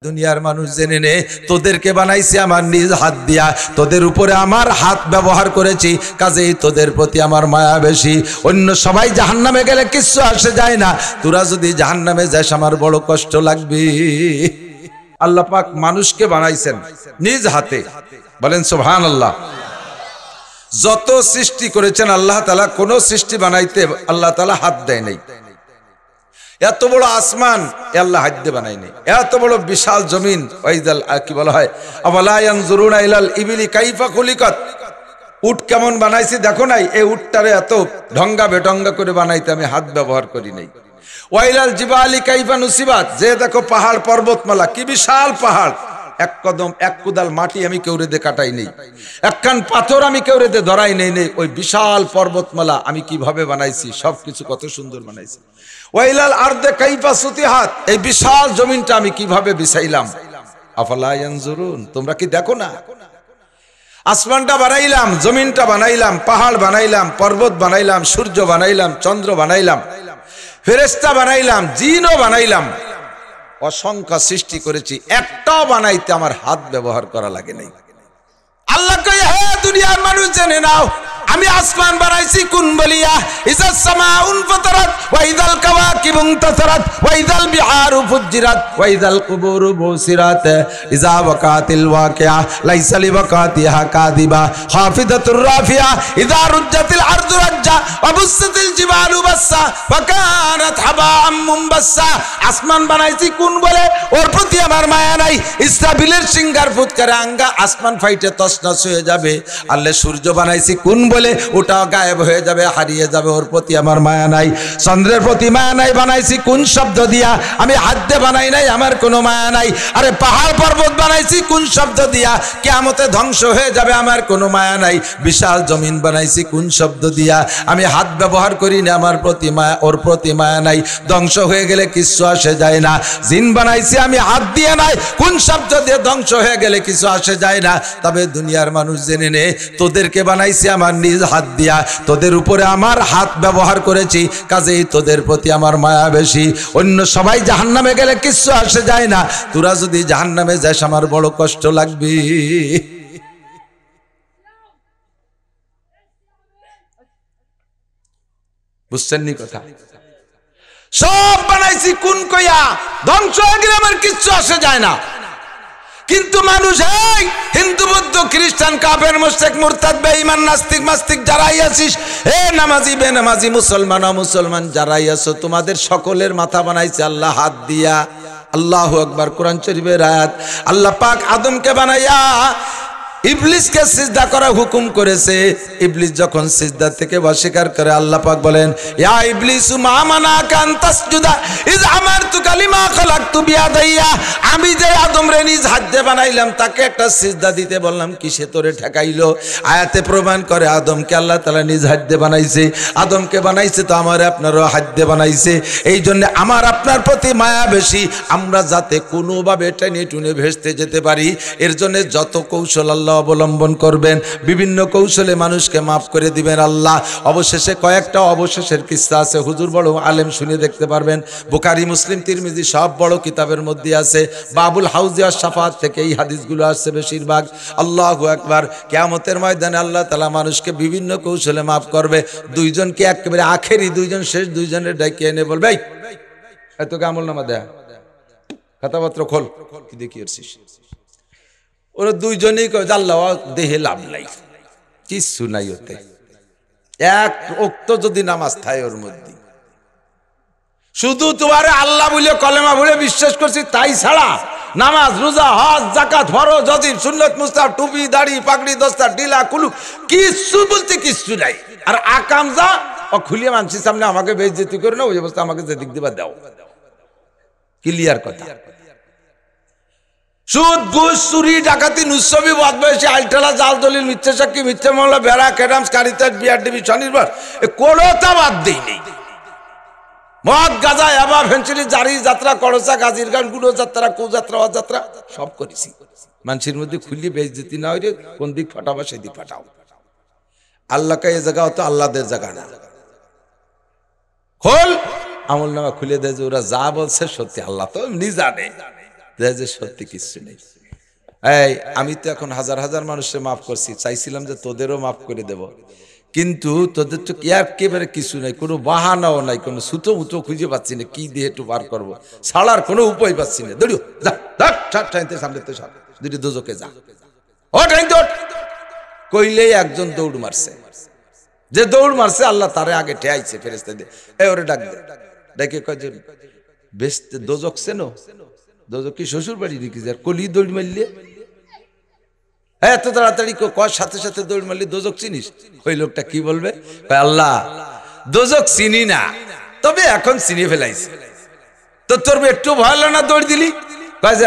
দুনিয়ার মানুষ জেনে নে তোদেরকে বানাইছি আমার নিজ হাত দিয়া, তোদের উপরে আমার হাত ব্যবহার করেছি, কাজেই তোদের প্রতি আমার মায়া বেশি। অন্য সবাই জাহান্নামে গেলে কিচ্ছু আসে যায় না, তোরা যদি জাহান্নামে যাস আমার বড় কষ্ট লাগবে। আল্লাহ পাক মানুষকে বানাইছেন নিজ হাতে, বলেন সুবহানাল্লাহ। যত সৃষ্টি করেছেন আল্লাহ তাআলা, কোন সৃষ্টি বানাইতে আল্লাহ তাআলা হাত দেয় নাই। এত বড় আসমান আল্লাহ হাত দিয়ে বানায় নাই, এত বড় বিশাল জমিন, ওয়াইদাল কি বলা হয়, আওয়ালা ইয়ানজুরুনা ইলাল ইবিলি কাইফা খুলিকাত, উট কেমন বানাইছি দেখো নাই? এই উটটারে এত ঢঙ্গা বেঢঙ্গা করে বানাইতে আমি হাত ব্যবহার করি নাই। ওয়াইলাল জিবালি কাইফা নুসিবাত, যে দেখো পাহাড় পর্বতমালা কি বিশাল পাহাড়, এক কদম এক কুদাল মাটি আমি কেউ রেদে কাটাই নেই, একখান পাথর আমি কেউ রেদে ধরাই নেই। ওই বিশাল পর্বতমালা আমি কিভাবে বানাইছি, সবকিছু কত সুন্দর বানাইছি। ওয়াইলাল আরদে কাইফা সুতিহাত, এই বিশাল জমিনটা আমি কিভাবে বিছাইলাম। আফালা ইয়ানজুরুন, তোমরা কি দেখো না? আসমানটা বানাইলাম, জমিনটা বানাইলাম, পাহাড় বানাইলাম, পর্বত বানাইলাম, সূর্য বানাইলাম, চন্দ্র বানাইলাম, ফেরেশতা বানাইলাম, জিনও বানাইলাম, অসংখ্য সৃষ্টি করেছি, একটাও বানাইতে আমার হাত ব্যবহার করা লাগে নাই। আল্লাহ কয়, হে দুনিয়ার মানুষ জেনে নাও, আমি আসমান বানাইছি কোন বলিয়া, ইজাস সামাউন ফাতারাত ওয়া ইযাল কাওয়াকিবু ইনতাসারাত ওয়া ইযাল বিহারু ফুজ্জিরাত ওয়া ইযাল কুবুরু বুসিরাত ইযা ওয়াকাতিল ওয়াকিয়া লাইসা লিওয়াকাতিহা কাযিবা খাফিদাতুর রাফিয়া ইযা রুজ্জাতিল আরদু রাজ্জা ওয়া বুসসাতিল জিবালু বাসসা ওয়া কানাত হাবাআম মুনবাসসা। আসমান বানাইছি কোন বলে, ওর প্রতি আমার মায়া নাই। ইসরাফিলের সিংহার ফুৎকারে আঙ্গা আসমান ফাইটে তছনছ হয়ে যাবে। আল্লাহ সূর্য বানাইছি কোন বলে, ওটা গায়েব হয়ে যাবে, হারিয়ে যাবে, ওর প্রতি আমার মায়া নাই। চন্দ্রের প্রতি মায়া নাই, বানাইছি কোন শব্দ দিয়া, আমি হাত দিয়ে বানাই নাই, আমার কোনো মায়া নাই। আরে পাহাড় পর্বত বানাইছি কোন শব্দ দিয়া, কিয়ামতে ধ্বংস হয়ে যাবে, আমার কোনো মায়া নাই। বিশাল জমিন বানাইছি কোন শব্দ দিয়া, আমি হাত ব্যবহার করি না, আমার প্রতি মায়া, ওর প্রতি মায়া নাই, ধ্বংস হয়ে গেলে কিচ্ছু আসে যায় না। জিন বানাইছি আমি হাত দিয়ে নাই, কোন শব্দ দিয়ে, ধ্বংস হয়ে গেলে কিছু আসে যায় না। তবে দুনিয়ার মানুষ জেনে নে তোদেরকে বানাইছি আমার নিজ হাত দিয়া, তোদের উপরে আমার হাত ব্যবহার করেছি, কাজেই তোদের প্রতি আমার মায়া বেশি। অন্য সবাই জাহান্নামে গেলে কিচ্ছু আসে যায় না, তোরা যদি জাহান্নামে যাস আমার বড় কষ্ট লাগবে। বুঝছেন নি কথা? সব বানাইছি কোন কইয়া, ধ্বংস হয়ে গেলে আমার কিচ্ছু আসে যায় না। কিন্তু মানুষ, এই হিন্দু বৌদ্ধ খ্রিস্টান কাফের মুশরিক মুরতাদ বেঈমান নাস্তিক মাস্তিক যারাই আছিস, হে নামাজি বেনামাজি মুসলমান অমুসলমান যারাই আছো, তোমাদের সকলের মাথা বানাইছে আল্লাহ হাত দিয়া। আল্লাহু আকবার। কোরআন শরীফের আয়াত। আল্লাহ পাক আদমকে বানাইয়া ইবলিসকে সিজদা করা হুকুম করেছে। ইবলিস যখন সিজদা থেকে অস্বীকার করে, আল্লাহ পাক বলেন, ইয়া ইবলিসু মা মানাকা আন তাসজুদা ইয আমারতুকা লিমা খালাকতু বিয়াদাইয়া, আমি যে আদমরে নিজ হাত দিয়ে বানাইলাম, তাকে একটা সিজদা দিতে বললাম, কিসে তোরে ঠেকাইলো? আয়াতে প্রমাণ করে আদমকে আল্লাহ তাআলা নিজ হাত দিয়ে বানাইছে। আদমকে বানাইছে তো আমার আপনারও হাত দিয়ে বানাইছে। এই জন্য আমার আপনার প্রতি মায়া বেশি, আমরা যাতে কোনোভাবে টেনে টুনে ভেসতে যেতে পারি, এর জন্য যত কৌশল আল্লাহ অবলম্বন করবেন, বিভিন্ন কৌশলে মানুষকে মাফ করে দিবেন আল্লাহ। অবশেষে কয়েকটা অবশেষের কিস্সা আছে, হুজুর বড় আলেম শুনে দেখতে পারবেন। বুখারী মুসলিম তিরমিজি সব বড় কিতাবের মধ্যে আছে। বাবুল হাউজি আর শাফাত থেকে এই হাদিসগুলো আসছে বেশিরভাগ। আল্লাহু আকবার। কিয়ামতের ময়দানে আল্লাহ তাআলা মানুষকে বিভিন্ন কৌশলে মাফ করবে। দুইজনকে একেবারে আখেরি দুইজন, শেষ দুইজনের ডাকে এনে বলবে, এই তোকে আমলনামা দেয়া, খাতাপত্র খোল, কি দেখিয়েছিস? ওরা দুইজনেই কয়, আল্লাহ দেহে লাভ নাই, কিচ্ছু নাই ওতে, এক ওক্ত যদি নামাজ থাকে ওর মধ্যে, শুধু তোমার আল্লাহ বলে কলেমা বলে বিশ্বাস করছি তাই ছাড়া নামাজ রোজা হজ যাকাত ফরজ ওয়াজিব সুন্নাত মুস্তাহাব টুপি দাড়ি পাগড়ি দস্তা ডিলা কুলু কিচ্ছু বলতে কিচ্ছু নাই। আর আকাম যা ও খুলিয়ে মানছিস সামনে আমাকে বেইজ্জতি করে না, ওই অবস্থা আমাকে যে দিক দিবা দাও, ক্লিয়ার কথা। সুদ ঘুষ চুরি ডাকাতি নুসবি বদমাইশি আলটালা জাল দলিল মিথ্যা সাক্ষী মিথ্যা মামলা বেড়া ক্যাডামস কারিতাস বিআরডিবি স্বনির্ভর কোনোটা বাদ দেই নেই। মদ গাঁজা এবা ভেঞ্চুরি জারি যাত্রা করসা গাজির গান গুলো যাত্রা কো যাত্রা অযাত্রা সব করেছি। মানুষের মধ্যে খুললি বেইজ্জতি না হইলে কোন দিক ফাটাবা সেদিক ফাটাও। আল্লাহকে এই জায়গা হতো আল্লাহদের জায়গা না। খোল আমলনামা খুলে দেয় যে ওরা যা বলছে সত্যি, আল্লাহ তো এমনি জানে। যে সত্যি কিছু নেই। এই আমি তো এখন হাজার হাজার মানুষকে মাফ করছি, চাইছিলাম যে তোদেরও মাফ করে দেব, কিন্তু তোদের তো একেবারে কিছু নাই, কোনো বাহানাও নাই, কোনো সুতো মুতো খুঁজে পাচ্ছি না, কি দিয়ে একটু বার করবো, ছাড়ার কোনো উপায় পাচ্ছি না। দৌড়িও যা, সামনে তো সামনে দুটি দোজকে যা, ও টাইম দৌড় কইলেই একজন দৌড় মারছে। যে দৌড় মারছে আল্লাহ তারে আগে ঠেয়াইছে ফেরেশতা দিয়ে, এই ওরে ডাক দে। ডাকে কয় যে বেশ দোজক চেনো? দোজক কি শ্বশুর বাড়ি নাকি যার কলি দৌড় মারলে এত তাড়াতাড়ি কয় সাথে সাথে দৌড় মারলি দোজক চিনিস? ওই লোকটা কি বলবে? আল্লাহ দোজক চিনি না, তবে এখন চিনি ফেলাইছে। তো তোর একটু ভয় না দৌড় দিলি?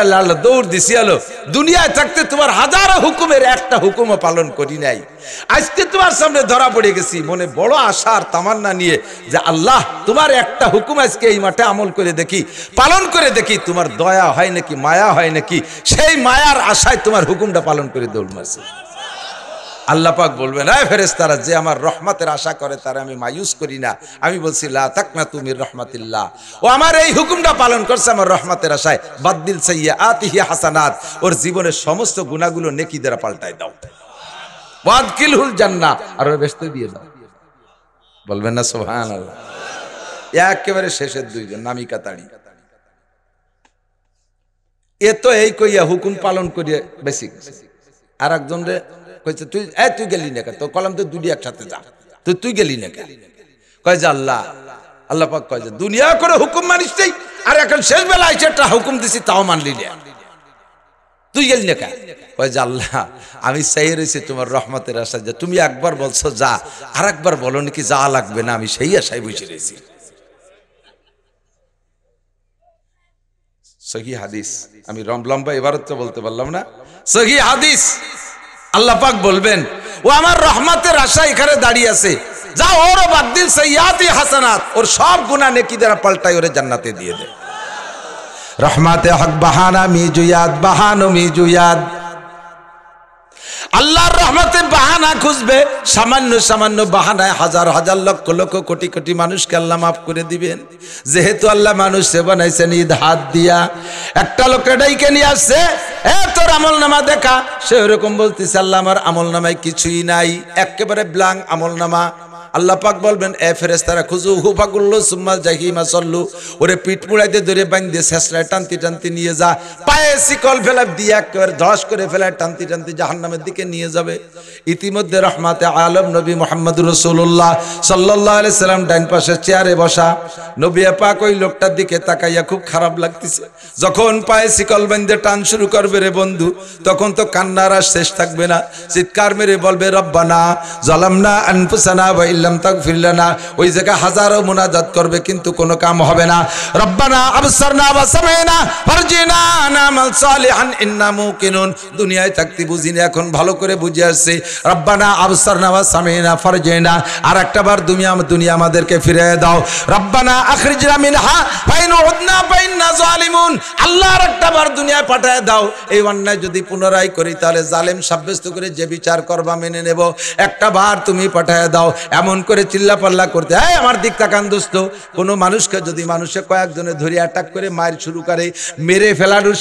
আল্লাহ দৌড় দিছি আলো, দুনিয়ায় থাকতে তোমার হাজারো হুকুমের একটা হুকুমও পালন করি নাই, আজকে তোমার সামনে ধরা পড়ে গেছি মনে বড় আশার তামান্না নিয়ে যে আল্লাহ তোমার একটা হুকুম আজকে এই মাঠে আমল করে দেখি, পালন করে দেখি, তোমার দয়া হয় নাকি মায়া হয় নাকি, সেই মায়ার আশায় তোমার হুকুমটা পালন করে দৌড় মারছে। আল্লাহ পাক বলবেন, এই ফেরেশতারা যে আমার রহমতের আশা করে তারা আমি মায়ুস করি না। আমি বলছি লা তাকনাতু মির রাহমাতিল্লাহ, ও আমার এই হুকুমটা পালন করছে আমার রহমতের আশায়, বাদদিল সাইয়্যাতিহি হাসানাত, ওর জীবনের সমস্ত গুনাহগুলো নেকি দ্বারা পাল্টায় দাও, ওয়াদখিলহুল জান্নাহ, আর ওর বেহেশতে দিয়ে দাও। বলবেন না সুবহানাল্লাহ? একেবারে শেষের দুইজন নামি কাতাড়ি, এ তো এই কইয়া হুকুম পালন করিয়া বেশি গেছে। আর একজন রে কইছে তুই গেলি না কেন? তো কলাম তো দুটি একসাথে যা, তুই গেলি না কেন? কয় যে আল্লাহ পাক কয় যে দুনিয়া করে হুকুম মানিস নাই, আর এখন শেষ বেলা আইছে একটা হুকুম দিছি তাও মানলি না, তুই গেলি না কেন? কয় যে আল্লাহ আমি চাই রয়েছি তোমার রহমতের আশা, যে তুমি একবার বলছো যা, আর একবার বলো নাকি যা লাগবে না, আমি সেই আশায় বসে রয়েছি। সহি হাদিস, আমি লম্বা এবারত তো বলতে পারলাম না, সহি হাদিস। আল্লাহ পাক বলবেন ও আমার রহমতের আশা এখানে দাঁড়িয়ে আছে, যা ওর বাদদিল সাইয়্যাতি হাসানাত, ওর সব গুনাহ নেকি দ্বারা পাল্টাই ওরে জান্নাতে দিয়ে দে। রহমাতে হক বাহানা মিজুয়াদ, বাহানো মিজুয়াদ। আল্লাহর রহমতে বাহানা খুঁজবে, সামান্য সামান্য বাহানায় হাজার হাজার লক্ষ লক্ষ কোটি কোটি মানুষকে আল্লাহ মাফ করে দিবেন। যেহেতু আল্লাহ মানুষকে বানাইছেন ঈদ হাত দিয়া, একটা লোককে ডাইকে নিয়ে আসছে, এ তোর আমল নামা দেখা, সে ওরকম বলতেছে আল্লাহ আমার আমল নামায় কিছুই নাই, একেবারে ব্ল্যাঙ্ক আমল নামা। আল্লাহ পাক বলবেন, এ ফেরেশতারা খুজু হুফাকুল্লু সুম্মা জাহিমা সল্লু, ওরে পিঠ মুড়াইতে ধরে বাঁধে শেষরায় টানতি টানতি নিয়ে যা, পায়ে শিকল ফেলা দিয়ে একেবারে ধস করে ফেলায় টানতি টানতি জাহান্নামের দিকে নিয়ে যাবে। ইতিমধ্যে রহমাতে আলম নবী মুহাম্মদুর রাসূলুল্লাহ সাল্লাল্লাহু আলাইহি সাল্লাম ডান পাশে চেয়ারে বসা, নবী পাক ওই লোকটার দিকে তাকাইয়া খুব খারাপ লাগতেছে। যখন পায়ে শিকল বাঁধে টান শুরু করবে রে বন্ধু, তখন তো কান্নার আর শেষ থাকবে না, চিৎকার মেরে বলবে রব্বানা যালামনা আনফুসানা ওয়া ইল্লাম তাগফির লানা। ওই জায়গা হাজারো মুনাজাত করবে কিন্তু কোনো কাম হবে না। রব্বানা আবসারনা ওয়া সামাইনা ফারজিনা নামাল সালিহান ইন্না মুকিনুন। দুনিয়ায় থাকতে বুঝিনি, এখন ভালো করে বুঝে আসছে। রব্বানা আবসারনা ওয়া সামাইনা ফারজিনা, আর একটা বার দুনিয়া আমাদেরকে ফিরিয়ে দাও। রব্বানা আখরিজনা মিনহা ফাইন উদনা ফাইন্না জালিমুন। আল্লাহ আর একটা বার দুনিয়ায় পাঠায় দাও, এই অন্যায় যদি পুনরায় করি তাহলে জালেম সাব্যস্ত করে যে বিচার করবা মেনে নেব, একটা বার তুমি পাঠায় দাও। এমন করে চিল্লা পাল্লা করতে, হ্যাঁ আমার দিক তাকান দোস্ত, কোনো মানুষকে যদি মানুষে কয়েকজনে ধরে অ্যাটাক করে মার শুরু করে, মেরে ফেলানোর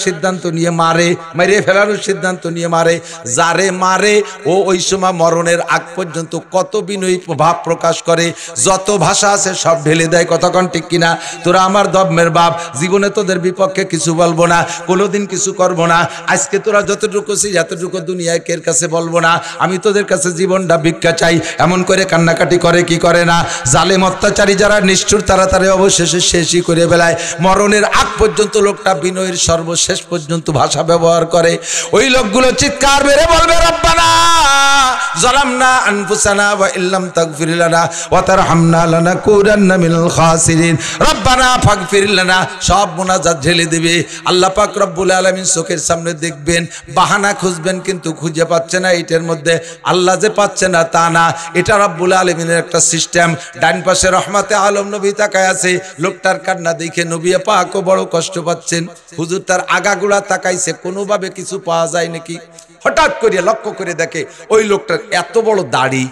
সিদ্ধান্ত নিয়ে মারে, যারে মারে ও ওই সময় মরণের আগ পর্যন্ত কত বিনয়ী ভাব প্রকাশ করে, যত ভাষা আছে সব ঢেলে দেয়। কতক্ষণ ঠিক কিনা? তোরা আমার দমের বাপ, জীবনে তোদের বিপক্ষে কিছু বলবো না, কোনোদিন কিছু করবো না। আজকে তোরা যতটুকু ছিস এতটুকু দুনিয়ায় কের কাছে বলবো না, আমি তোদের কাছে জীবনটা ভিক্ষা চাই। এমন করে কান্নাকাটি করে কি করে না? জালেম অত্যাচারী যারা নিষ্ঠুর তারা অবশেষে শেষই করে বেলায়। মরণের আগ পর্যন্ত লোকটা বিনয়ের সর্বশেষ পর্যন্ত ভাষা ব্যবহার করে। ওই লোকগুলো চিৎকার মেরে বলবে রব্বানা যালামনা আনফুসানা ওয়া ইল্লাম তাগফির লানা ওয়া তারহামনা লানাকুনান্না মিনাল খাসিরিন। রব্বানা ফাগফির লানা, সব মুনাজাত ঢেলে দিবে। আল্লাহ পাক রব্বুল আলামিন চোখের সামনে দেখবেন, বাহানা খুঁজবেন কিন্তু খুঁজে পাচ্ছে না। এটার মধ্যে আল্লাহ যে পাচ্ছে না তা না, এটা রব্বুল আলামিনের একটা সিস্টেম। ডান পাশে রহমাতে আলম নবী তাকায় আছে, লোকটার কান্না দেখে নবী পাকও বড় কষ্ট পাচ্ছেন। হুজুর তার আগাগুড়া তাকাইছে, কোনোভাবে কিছু পাওয়া যায় নাকি। হঠাৎ করে লক্ষ্য করে দেখে ওই লোকটার এত বড় দাড়ি,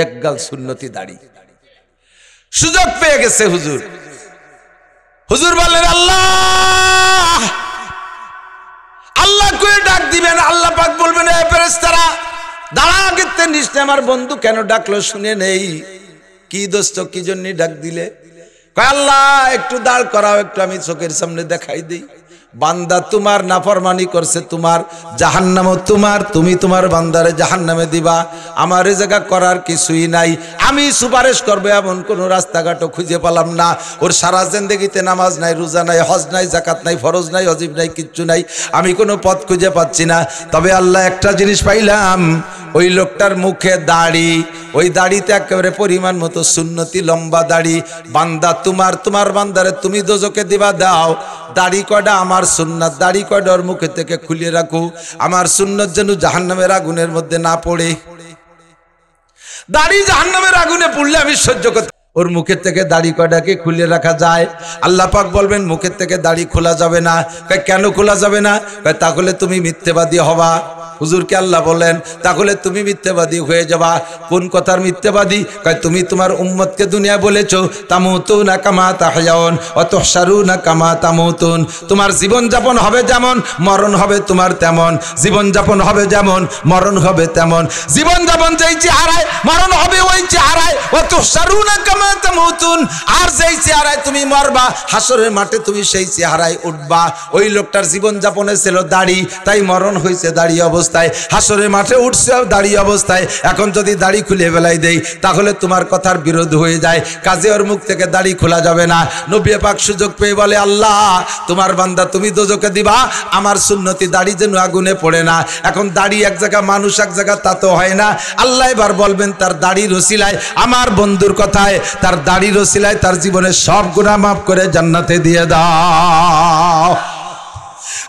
একগাল সুন্নতি দাড়ি। সুযোগ পেয়ে গেছে হুজুর, হুজুর বললেন আল্লাহ, আল্লাহ কই ডাক দিবেন। আল্লাহ পাক বলবেন এ ফেরেশতারা দাঁড়া, আগেতে নিশ্চয় আমার বন্ধু কেন ডাকলো শুনে নেই। কি দোস্ত, কি জন্য ডাক দিলে? কয় আল্লাহ একটু দাঁড় করাও, একটু আমি চোখের সামনে দেখাই দিই। বান্দা তোমার নাফরমানি করছে, তোমার জাহান্নামও তোমার, তুমি তোমার বান্দারে জাহান্নামে দিবা। আমার এ জায়গা করার কিছুই নাই। আমি সুপারিশ করবো এমন কোন রাস্তাঘাটও খুঁজে পেলাম না। ওর সারা জিন্দেগিতে নামাজ নাই, রোজা নাই, হজ নাই, জাকাত নাই, ফরজ নাই, ওয়াজিব নাই, কিচ্ছু নাই। আমি কোনো পথ খুঁজে পাচ্ছি না। তবে আল্লাহ একটা জিনিস পাইলাম, ওই লোকটার মুখে দাড়ি, ওই দাড়িতে একেবারে পরিমাণ মতো সুন্নতি লম্বা দাড়ি। বান্দা তোমার বান্দারে তুমি দোজকে দিবা, দাও। দাড়ি কয়টা আমার সুন্নাত, দাড়ি কয়টা ওর মুখে থেকে খুলিয়ে রাখো, আমার সুন্নত যেন জাহান্নামের আগুনের মধ্যে না পড়ে। দাড়ি জাহান্নামের আগুনে পড়লে আমি সহ্য করতে। ওর মুখের থেকে দাড়ি কয়টাকে খুলে রাখা যায়? আল্লাহ পাক বলবেন মুখের থেকে দাড়ি খোলা যাবে না। কেন খোলা যাবে না? তাহলে তুমি মিথ্যেবাদী হবা। হুজুরকে আল্লাহ বলেন তাহলে তুমি মিথ্যাবাদী হয়ে যাবা। কোন কথার মিথ্যাবাদী? কয় তুমি তোমার উম্মতকে দুনিয়া বলেছো তামুতুনা কামা তাহয়াউন ওয়া তুহশারুনা কামা তামুতুন। তোমার জীবন যাপন হবে যেমন, মরণ হবে তোমার তেমন। জীবন যাপন হবে যেমন, মরণ হবে তেমন। জীবন যাপন যেই চেহারায়, মরণ হবে ওই চেহারায়। ওয়া তুহশারুনা কামা তামুতুন। আর যেই চেহারায় তুমি মরবা, হাসরের মাঠে তুমি সেই চেহারায় উঠবা। ওই লোকটার জীবন যাপনে ছিল দাড়ি, তাই মরণ হয়েছে দাড়ি অবস্থায়, হাসরের মাঠে উঠছে দাঁড়িয়ে অবস্থায়। এখন যদি দাড়ি খুলে ফেলাই দেই তাহলে তোমার কথার বিরোধ হয়ে যায়। কাজে ওর মুখ থেকে দাড়ি খোলা যাবে না। নবী পাক সুযোগ পেয়ে বলে আল্লাহ তোমার বান্দা তুমি দোজকে দিবা, আমার সুন্নতি দাড়ি যেন আগুনে পড়ে না। এখন দাড়ি এক জায়গা, মানুষ এক জায়গা, তা তো হয় না। আল্লাহ এবার বলবেন তার দাড়ির ওসিলায়, আমার বন্ধুর কথায়, তার দাড়ির ওসিলায় তার জীবনের সব গুনাহ মাফ করে জান্নাতে দিয়ে দাও।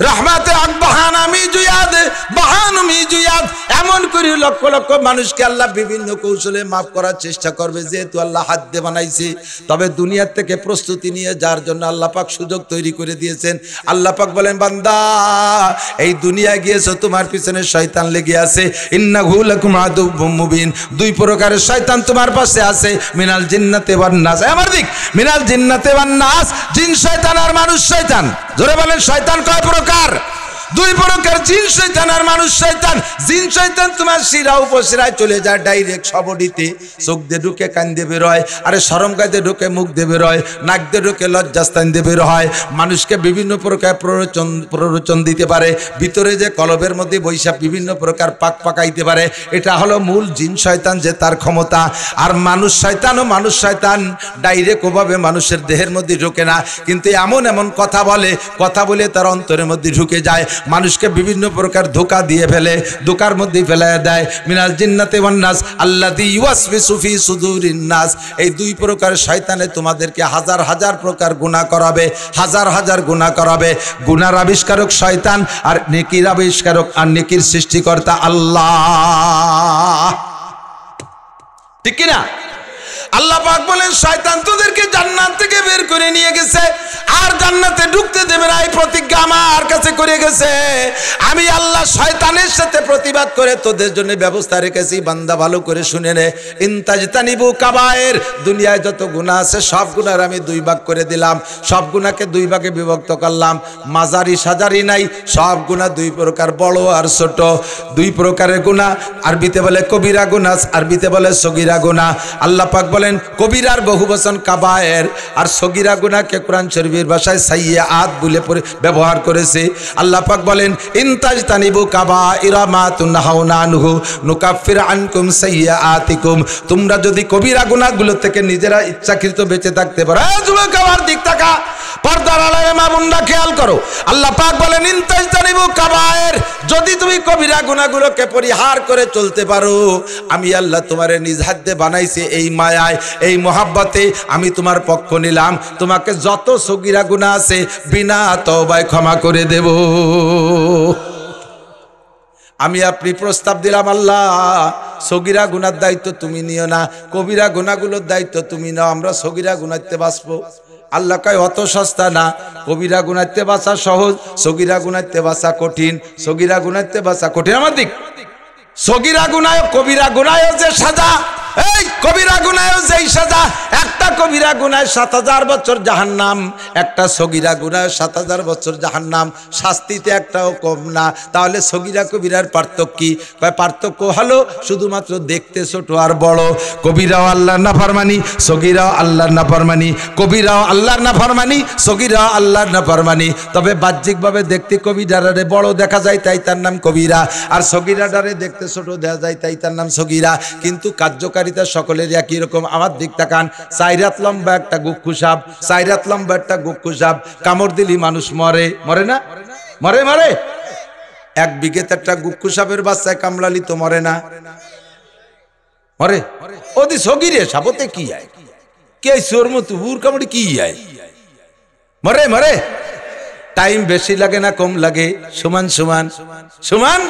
রহমাতে বাহানামি জুয়াদ, বাহানুমি জুয়াদ। এমন করে লক্ষ লক্ষ মানুষকে আল্লাহ বিভিন্ন কৌশলে মাফ করার চেষ্টা করবে। যেহেতু আল্লাহ হাত দিয়ে বানাইছে, তবে দুনিয়ার থেকে প্রস্তুতি নিয়ে যার জন্য আল্লাহ পাক সুযোগ তৈরি করে দিয়েছেন। আল্লাহ পাক বলেন বান্দা এই দুনিয়ায় গিয়েছো, তোমার পিছনে শয়তান লেগে আছে। ইন্নাহু লাকুম আদুউম মুবিন। দুই প্রকারের শয়তান তোমার পাশে আছে, মিনাল জিন্নাতি ওয়ান নাস। আমার দিক মিনাল জিন্নাতি ওয়ান নাস, জিন শয়তান আর মানুষ শয়তান। জোরে বলেন শয়তান কয় প্রকার? দুই প্রকার, জিন শয়তান আর মানুষ শয়তান। জিন শয়তান তোমার শিরা উপশিরায় চলে যায় ডাইরেক্ট সবডিতে, চোখ দিয়ে ঢুকে কান দিয়ে বের হয়, আরে শরম গায়ে ঢুকে মুখ দিয়ে বের হয়, নাক দিয়ে ঢুকে লজ্জাস্থান দিয়ে বের হয়। মানুষকে বিভিন্ন প্রকার প্ররোচন দিতে পারে, ভিতরে যে কলবের মধ্যে বৈশাখ বিভিন্ন প্রকার পাক পাকাইতে পারে। এটা হলো মূল জিন শয়তান, যে তার ক্ষমতা। আর মানুষ শয়তান ও মানুষ শয়তান ডাইরেক্ট ওভাবে মানুষের দেহের মধ্যে ঢুকে না, কিন্তু এমন এমন কথা বলে তার অন্তরের মধ্যে ঢুকে যায়, মানুষকে বিভিন্ন প্রকার ধোঁকা দিয়ে ফেলে, ধোঁকার মধ্যে ফেলায় দেয়। মিনাল জিন্নাতি ওয়ান নাস আল্লাযী ইউওয়াসওয়িসু ফি সুদুরিন নাস। এই দুই প্রকার শয়তানে তোমাদেরকে হাজার হাজার প্রকার গুনাহ করাবে, হাজার হাজার গুনাহ করাবে। গুনার আবিষ্কারক শয়তান, আর নেকির আবিষ্কারক আর নেকির সৃষ্টিকর্তা আল্লাহ। ঠিক কি না? আল্লাহ পাক বলেন শয়তান তোদেরকে জান্নাত থেকে বের করে নিয়ে গেছে, আর জান্নাতে ঢুকতে দেবে না, এই প্রতিজ্ঞা আমার কাছে করে গেছে। আমি আল্লাহ শয়তানের সাথে প্রতিবাদ করে তোদের জন্য ব্যবস্থা রেখেছি। বান্দা ভালো করে শুনে নে, ইনতাজতানিবু কাবায়ের। দুনিয়ায় যত গুনাহ আছে সব গুনার আমি দুই ভাগ করে দিলাম, সব গুনাহকে দুই ভাগে বিভক্ত করলাম। মাজারি সাজারি নাই, সব গুনাহ দুই প্রকার, বড় আর ছোট। দুই প্রকারের গুনাহ, আরবিতে বলে কবিরা গুনাহ, আরবিতে বলে সগীরা গুনাহ। আল্লাহ পাক বলেন কবিরার বহুবচন কাবায়ের, আর সগীরা গুনাহকে কোরআন শরীফের ভাষায় সাইয়্যাত বলে ব্যবহার করেছে। আল্লাহ পাক বলেন ইনতাজতানিবু কাবাইরা মা তুনহাউনা আনহু নুকাফির আনকুম সাইয়্যাতিকুম। তোমরা যদি কবিরা গুনাহগুলো থেকে নিজেরা ইচ্ছাকৃত বেঁচে থাকতে পারো। যুবক আমার দিক তাকা, পর্দার আড়ালে মা বোনরা খেয়াল করো। আল্লাহ পাক বলেন ইনতাজতানিবু কাবায়ের, যদি তুমি কবিরা গুনাহগুলোকে পরিহার করে চলতে পারো, আমি আল্লাহ তোমারে নিজ হাতে বানাইছি। এই মায়ায়, এই মহাব্বতে আমি তোমার পক্ষ নিলাম। তোমাকে যত সগীরা গুনাহ আছে বিনা তওবায় ক্ষমা করে দেব। আমি আপনি প্রস্তাব দিলাম আল্লাহ সগীরা গুনার দায়িত্ব তুমি নিও না, কবিরা গুনাহগুলোর দায়িত্ব তুমি নাও, আমরা সগীরা গুনাহতে বাঁচবো। আল্লাহ কয় অত সস্তা না, কবিরা গুনাহতে বাঁচা সহজ, সগীরা গুনাহতে বাঁচা কঠিন। সগীরা গুনাহতে বাঁচা কঠিন। আমার দিক সগীরা গুনাহ কবিরা গুনাহ যে সাজা, এই কবিরা গুনাহ যেই সাজা, একটা কবিরা গুনায় 7000 বছর জাহান্নাম, একটা সগীরা গুনায় 7000 বছর জাহান্নাম, শাস্তিতে একটাও কম না। তাহলে সগীরা কবিরার পার্থক্য কি? পার্থক্য হলো শুধুমাত্র দেখতে ছোট আর বড়। কবিরাও আল্লাহর নাফরমানি, সগীরাও আল্লাহর নাফরমানি। কবিরাও আল্লাহর নাফরমানি, সগীরাও আল্লাহর নাফরমানি। তবে বাহ্যিকভাবে দেখতে কবিরারে বড় দেখা যায়, তাই তার নাম কবিরা, আর সগীরাটারে দেখতে ছোট দেখা যায়, তাই তার নাম সগীরা। কিন্তু কার্যকারিতা সকলের একই রকম। আমার দিক তাকান, 4 হাত লম্বা একটা গুক্কু সাপ, 4 হাত লম্বা একটা গুক্কু সাপ, কামড় দিলি মানুষ মরে, মরে না? মরে মরে। 1 বিঘেতে একটা গুক্কু সাপের বাচ্চায় কামড়ালি তো মরে না? মরে। ওদি সগীরে সাপতে কি আয়, কে চোর মতো উর কামড়ি কি আয়, মরে মরে। টাইম বেশি লাগে না কম লাগে? সমান সমান সমান।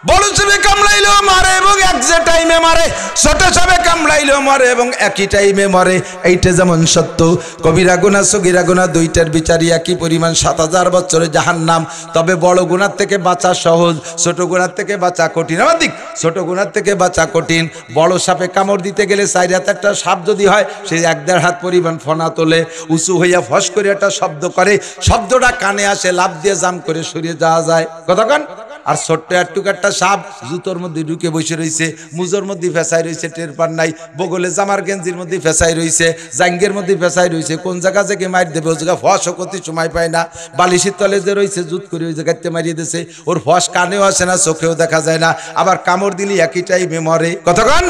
বড় সাপে কামড়াইলেও মারে এবং এক যে টাইমে মারে, ছোট সাপে কামড়াইলেও মরে এবং একই টাইমে মরে। এইটা যেমন সত্য, কবিরা গুনাহ সগীরা গুনাহ দুইটার বিচারই একই পরিমাণ, 7000 বছরের জাহান্নাম। তবে বড় গুনাহ থেকে বাঁচা সহজ, ছোট গুনাহ থেকে বাঁচা কঠিন। আমার দিক, ছোট গুনাহ থেকে বাঁচা কঠিন। বড় সাপে কামড় দিতে গেলে 4 হাত একটা সাপ যদি হয়, সে 1-1.5 হাত পরিমাণ ফনা তোলে, উঁচু হইয়া ফস করে একটা শব্দ করে, শব্দটা কানে আসে, লাফ দিয়ে জাম করে সরিয়ে যাওয়া যায়। কতক্ষণ? আর ছোট্ট একটুক একটা সাপ জুতোর মধ্যে ঢুকে বসে রয়েছে, মুজোর মধ্যে ফেসাই রয়েছে, টের পান নাই, বগলে জামার গেঞ্জির মধ্যে ফেসাই রয়েছে, জাঙ্গের মধ্যে ফেসাই রয়েছে, কোন জায়গা থেকে মার দেবে ওই জায়গা ফস করতে সময় পায় না, বালিশের তলে যে রয়েছে জুত করে ওই জায়গাতে মারিয়ে দিয়েছে, ওর ফস কানেও আসে না, চোখেও দেখা যায় না, আবার কামড় দিলি একই টাইমে মরে। কতক্ষণ?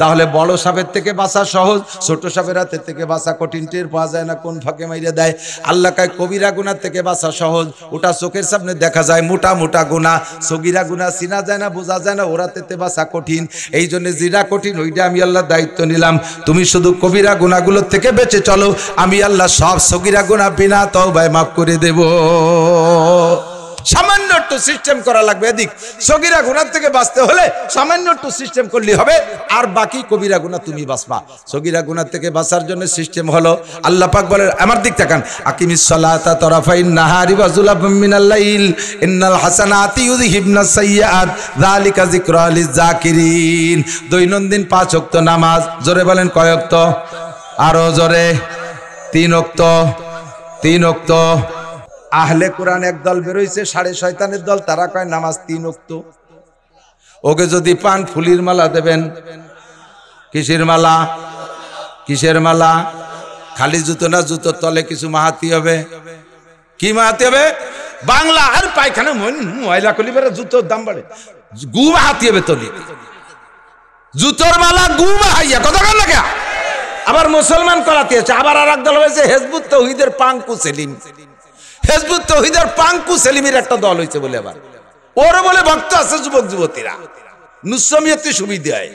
তাহলে বড় সাপের থেকে বাঁচা সহজ, ছোট সাপের হাতের থেকে বাঁচা কঠিন, টের পাওয়া যায় না কোন ফাঁকে মাইরে দেয়। আল্লাহ কয় কবিরা গুনাহ থেকে বাঁচা সহজ, ওটা চোখের সামনে দেখা যায়, মোটা মোটা গুনাহ। সগীরা গুনাহ চিনা যায় না, বোঝা যায় না, ওরা থেকে বাঁচা কঠিন। এই জন্য যেটা কঠিন ওইটা আমি আল্লাহ দায়িত্ব নিলাম, তুমি শুধু কবিরা গুনাহগুলোর থেকে বেঁচে চলো, আমি আল্লাহ সব সগীরা গুনাহ বিনা তওবায় মাফ করে দেব। সামান্য একটু সিস্টেম করা লাগবে। এদিক সগীরা গুনাহ থেকে বাঁচতে হলে সামান্য একটু সিস্টেম করলে হবে, আর বাকি কবিরা গুনাহ তুমি বাঁচবা। সগীরা গুনাহ থেকে বাঁচার জন্য সিস্টেম হলো, আল্লাহ পাক বলেন, আমার দিক তাকান, আকিমিস সালাতা তরাফাইন নাহারি ওয়া যুলাফাম মিনাল লাইল ইন্নাল হাসানাতি ইউযহিবনাস সাইয়্যাত যালিকা যিকরা লিয-যাকিরিন। দৈনন্দিন 5 ওয়াক্ত নামাজ, জোরে বলেন কয় ওয়াক্ত? আরো জোরে। 3 ওয়াক্ত। 3 ওয়াক্ত। আহলে কোরআন একদল বেরোইছে, সাড়ে শয়তানের দল, তারা কয় নামাজ 3 ওয়াক্ত। ওকে যদি পান ফুলির মালা দেবেন। কিসের মালা? কিসের মালা? খালি জুতো না, জুতোর তলে কিছু মাহাতি হবে। কি মাহাতি হবে? বাংলা আর পায়খানা ময়লা করলি বেড়ে জুতোর দাম বাড়ে, গু মাহাতি হবে তলি, জুতোর মালা গু মাহাইয়া। কথা কর লাগে। আবার মুসলমান করাতে আছে, আবার আর একদল হয়েছে হেজবুত তৌহিদের পাঙ্কু সেলিম। হেজবুত তৌহিদের পাঙ্কু সেলিমের একটা দল হয়েছে বলে, আবার ওরও বলে ভক্ত আছে, যুবক যুবতীরা নুসমিয়তে সুবিধা হয়।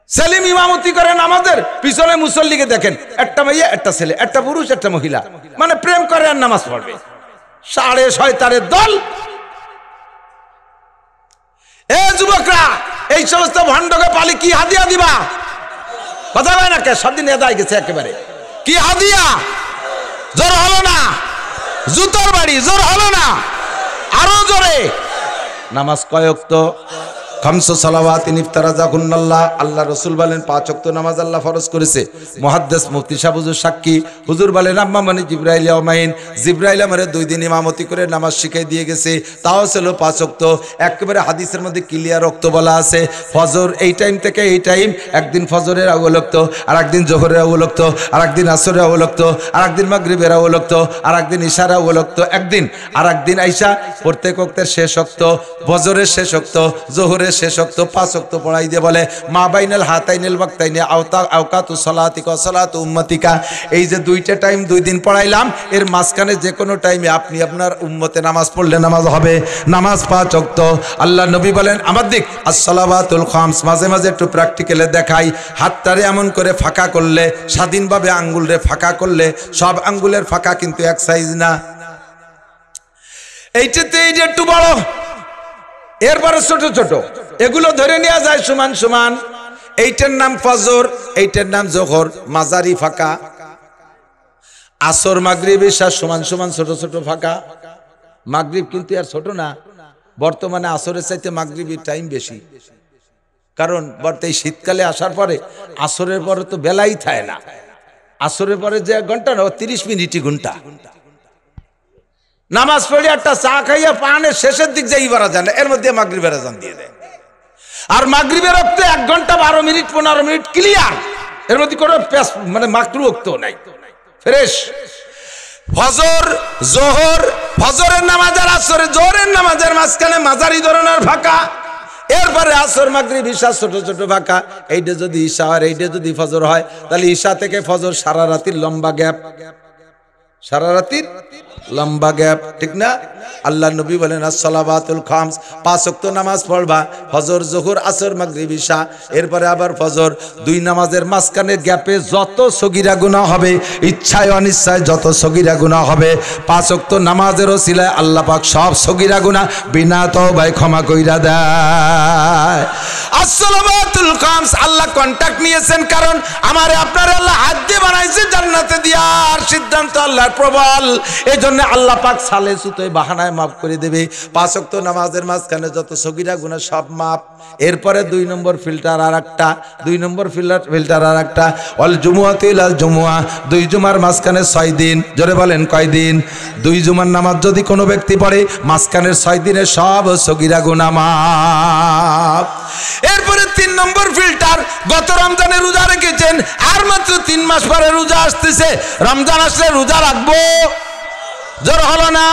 সেলিম ইমামতি করেন, আমাদের পিছনে মুসল্লিকে দেখেন, একটা মেয়ে একটা ছেলে, একটা পুরুষ একটা মহিলা, মানে প্রেম করে আর নামাজ পড়বে। সাড়ে শয়তানের দল। এ যুবকরা, এই সমস্ত ভণ্ডকে পালি কি হাদিয়া দিবা? কথা হয় না কে? সব দিন এদায় গেছে একেবারে। কি হাদিয়া? জোর হলো না? জুতোর বাড়ি জোর হলো না? আরো জোরে। নামাজ কয় ওয়াক্ত? 5 সালাওয়াতিন ইফতারাজাকুন্নাল্লাহ। আল্লাহ রাসূল বলেন 5 ওয়াক্ত নামাজ আল্লাহ ফরজ করেছে। মুহাদ্দিস মুফতি সাহেব হুজুর সাক্ষী, হুজুর বলেন আম্মা মানে জিবরাইল ইয়াউমাইন, জিবরাইল আমারে 2 দিন ইমামতি করে নামাজ শিখিয়ে দিয়ে গেছে, তাও ছিল 5 ওয়াক্ত। একেবারে হাদিসের মধ্যে ক্লিয়ার ওয়াক্ত বলা আছে, ফজর এই টাইম থেকে এই টাইম, একদিন ফজরের আউয়াল ওয়াক্ত, আর একদিন জোহরের আউয়াল ওয়াক্ত, আর একদিন আসরের আউয়াল ওয়াক্ত, আর একদিন মাগরিবের আউয়াল ওয়াক্ত, আর একদিন ইশার আউয়াল ওয়াক্ত, একদিন আর একদিন আইসা প্রত্যেক ওয়াক্তের শেষ ওয়াক্ত, ফজরের শেষ ওয়াক্ত, জোহরের শেষ ওয়াক্ত, 5 ওয়াক্ত পড়াই দিয়ে বলে মা বাইনাল হাতাইনিল ওয়াক্তাইনি আওকাতু সালাতিকা সালাতু উম্মতিকা। এই যে 2টা টাইম 2 দিন পড়াইলাম, এর মাঝখানে যে কোনো টাইমে আপনি আপনার উম্মতে নামাজ পড়লে নামাজ হবে। নামাজ 5 ওয়াক্ত। আল্লাহ নবী বলেন আমার দিক আসসালাওয়াতুল খামস। মাঝে মাঝে একটু প্র্যাকটিক্যালে দেখাই, হাতটারে এমন করে ফাঁকা করলে, স্বাধীনভাবে আঙ্গুলরে ফাঁকা করলে, সব আঙ্গুলের ফাঁকা কিন্তু এক সাইজ না। এইটাতে এই যে একটু বড়, এরপরে ছোট ছোট, এগুলো ধরে নেওয়া যায় সমান সমান। এইটার নাম ফজর, এইটার নাম জোহর, মাঝারি ফাঁকা। আসর মাগরিব ইশা সমান সমান ছোট ছোট ফাঁকা। মাগরিব কিন্তু আর ছোট না, বর্তমানে আসরের চাইতে মাগরিবের টাইম বেশি। কারণ বর্তমানে শীতকালে আসার পরে আসরের পরে তো বেলাই থাকে না, আসরের পরে যে ঘন্টা না 30 মিনিটই ঘন্টা নামাজ পড়ে একটা চা খাইয়া পানের শেষের দিক যাই বারা যায় না, এর মধ্যে মাগরিবের আজান দিয়ে দেয়। আর মাগরিবের রক্তে 1 ঘন্টা 12 মিনিট 15 মিনিট ক্লিয়ার, এর মধ্যে কোনো মানে মাকরু রক্ত নাই, ফ্রেশ। ফজর জোহর, ফজরের নামাজ আর আসরের জোহরের নামাজের মাঝখানে মাঝারি ধরনের ফাঁকা, এরপরে আসর মাগরিব ঈশা ছোট ছোট ফাঁকা। এইটা যদি ঈশা আর এইটা যদি ফজর হয় তাহলে ঈশা থেকে ফজর সারা রাতের লম্বা গ্যাপ, সারা রাতের লম্বা গ্যাপ, ঠিক না? আল্লাহ নবী বলেন as-সালাওয়াতুল খামস, 5 ওয়াক্ত নামাজ পড়বা, ফজর জোহর আসর মাগরিব ঈশা, এরপরে আবার ফজর। 2 নামাজের মাঝখানে গ্যাপে যত সগীরা গুনাহ হবে, ইচ্ছায় অনিচ্ছায় যত সগীরা গুনাহ হবে, 5 ওয়াক্ত নামাজের ওসিলায় আল্লাহ পাক সব সগীরা গুনাহ বিনা তওবায় ক্ষমা কইরা দেয়। as-সালাওয়াতুল খামস আল্লাহ কন্টাক্ট নিয়েছেন, কারণ আমারে আপনারে আল্লাহ হাত দিয়ে বানাইছে জান্নাতে দেওয়ার সিদ্ধান্ত আল্লাহর প্রবল। এই জন্য আল্লাহ পাক সালে সুতোয় বাহানায় মাফ করে দেবে। 5 ওয়াক্ত নামাজের মাঝখানে যত সগীরা গুনাহ সব মাফ। এরপরে 2 নম্বর ফিল্টার আর একটা, 2 নম্বর ফিল্টার আর একটা, অল জুমুআতু ইলাল জুমুআ, 2 জুমার মাঝখানে 6 দিন, জোরে বলেন কয় দিন? 2 জুমার নামাজ যদি কোনো ব্যক্তি পড়ে মাঝখানের 6 দিনে সব সগীরা গুনাহ মাফ। এরপরে 3 নম্বর ফিল্টার, গত রমজানে রোজা রেখেছেন, আর মাত্র 3 মাস পরে রোজা আসতেছে, রমজান আসলে রোজা রাখবো? জোর হলো না,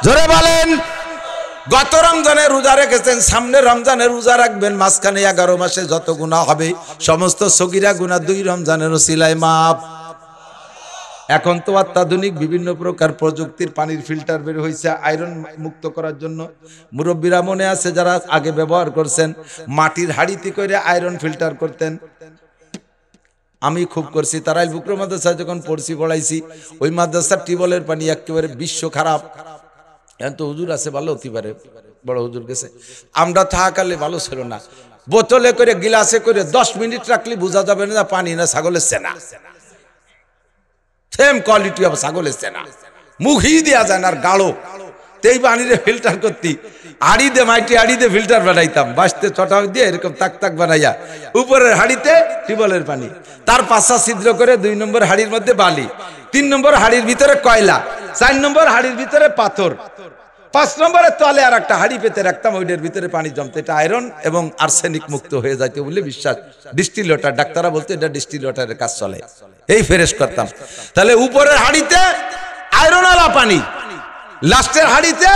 জোরে বলেন। গত রমজানে রোজা রেখেছেন, সামনে রমজানে রোজা রাখবেন, মাঝখানে 11 মাসে যত গুনাহ হবে সমস্ত সগীরা গুনাহ 2 রমজানের ওসিলায় মাফ। এখন তো অত্যাধুনিক বিভিন্ন প্রকার প্রযুক্তির পানির ফিল্টার বের হয়েছে আয়রন মুক্ত করার জন্য। মুরব্বীরা মনে আছে যারা আগে ব্যবহার করছেন, মাটির হাঁড়িতে করে আয়রন ফিল্টার করতেন, আমি খুব করছি। তারাইল বুকর মাদ্রাসা যখন পড়ছি পড়াইছি, ওই মাদ্রাসার টিউবওয়েলের পানি একেবারে বিশ্ব খারাপ। এখন তো হুজুর আছে ভালো হতে পারে, বড় হুজুর গেছে, আমরা থাকালে ভালো ছিল না। বোতলে করে গিলাসে করে 10 মিনিট রাখলে বোঝা যাবে না পানি না ছাগলের সেনা, সেম কোয়ালিটি অফ ছাগলের সেনা, মুখই দেওয়া যায় না আর গাঢ়। এই পানিরে ফিল্টার করতি, হাড়ি দে মাইটি হাড়ি দে ফিল্টার বানাইতাম, বাঁচতে ছটা দিয়ে এরকম তাক তাক বানাইয়া, উপরের হাড়িতে টিউবওয়েলের পানি, তার 5টা ছিদ্র করে 2 নম্বর হাড়ির মধ্যে বালি, 3 নম্বর হাড়ির ভিতরে কয়লা, 4 নম্বর হাড়ির ভিতরে পাথর, 5 নম্বরের তলে আর একটা হাড়ি পেতে রাখতাম, ওইটার ভিতরে পানি জমতে। এটা আয়রন এবং আর্সেনিক মুক্ত হয়ে যাইতে বলে বিশ্বাস। ডিস্টিল ওয়াটার, ডাক্তাররা বলতে এটা ডিস্টিল ওয়াটারের কাজ চলে, এই ফ্রেশ করতাম। তাহলে উপরের হাড়িতে আয়রনওয়ালা পানি, লাস্টের হাড়িতে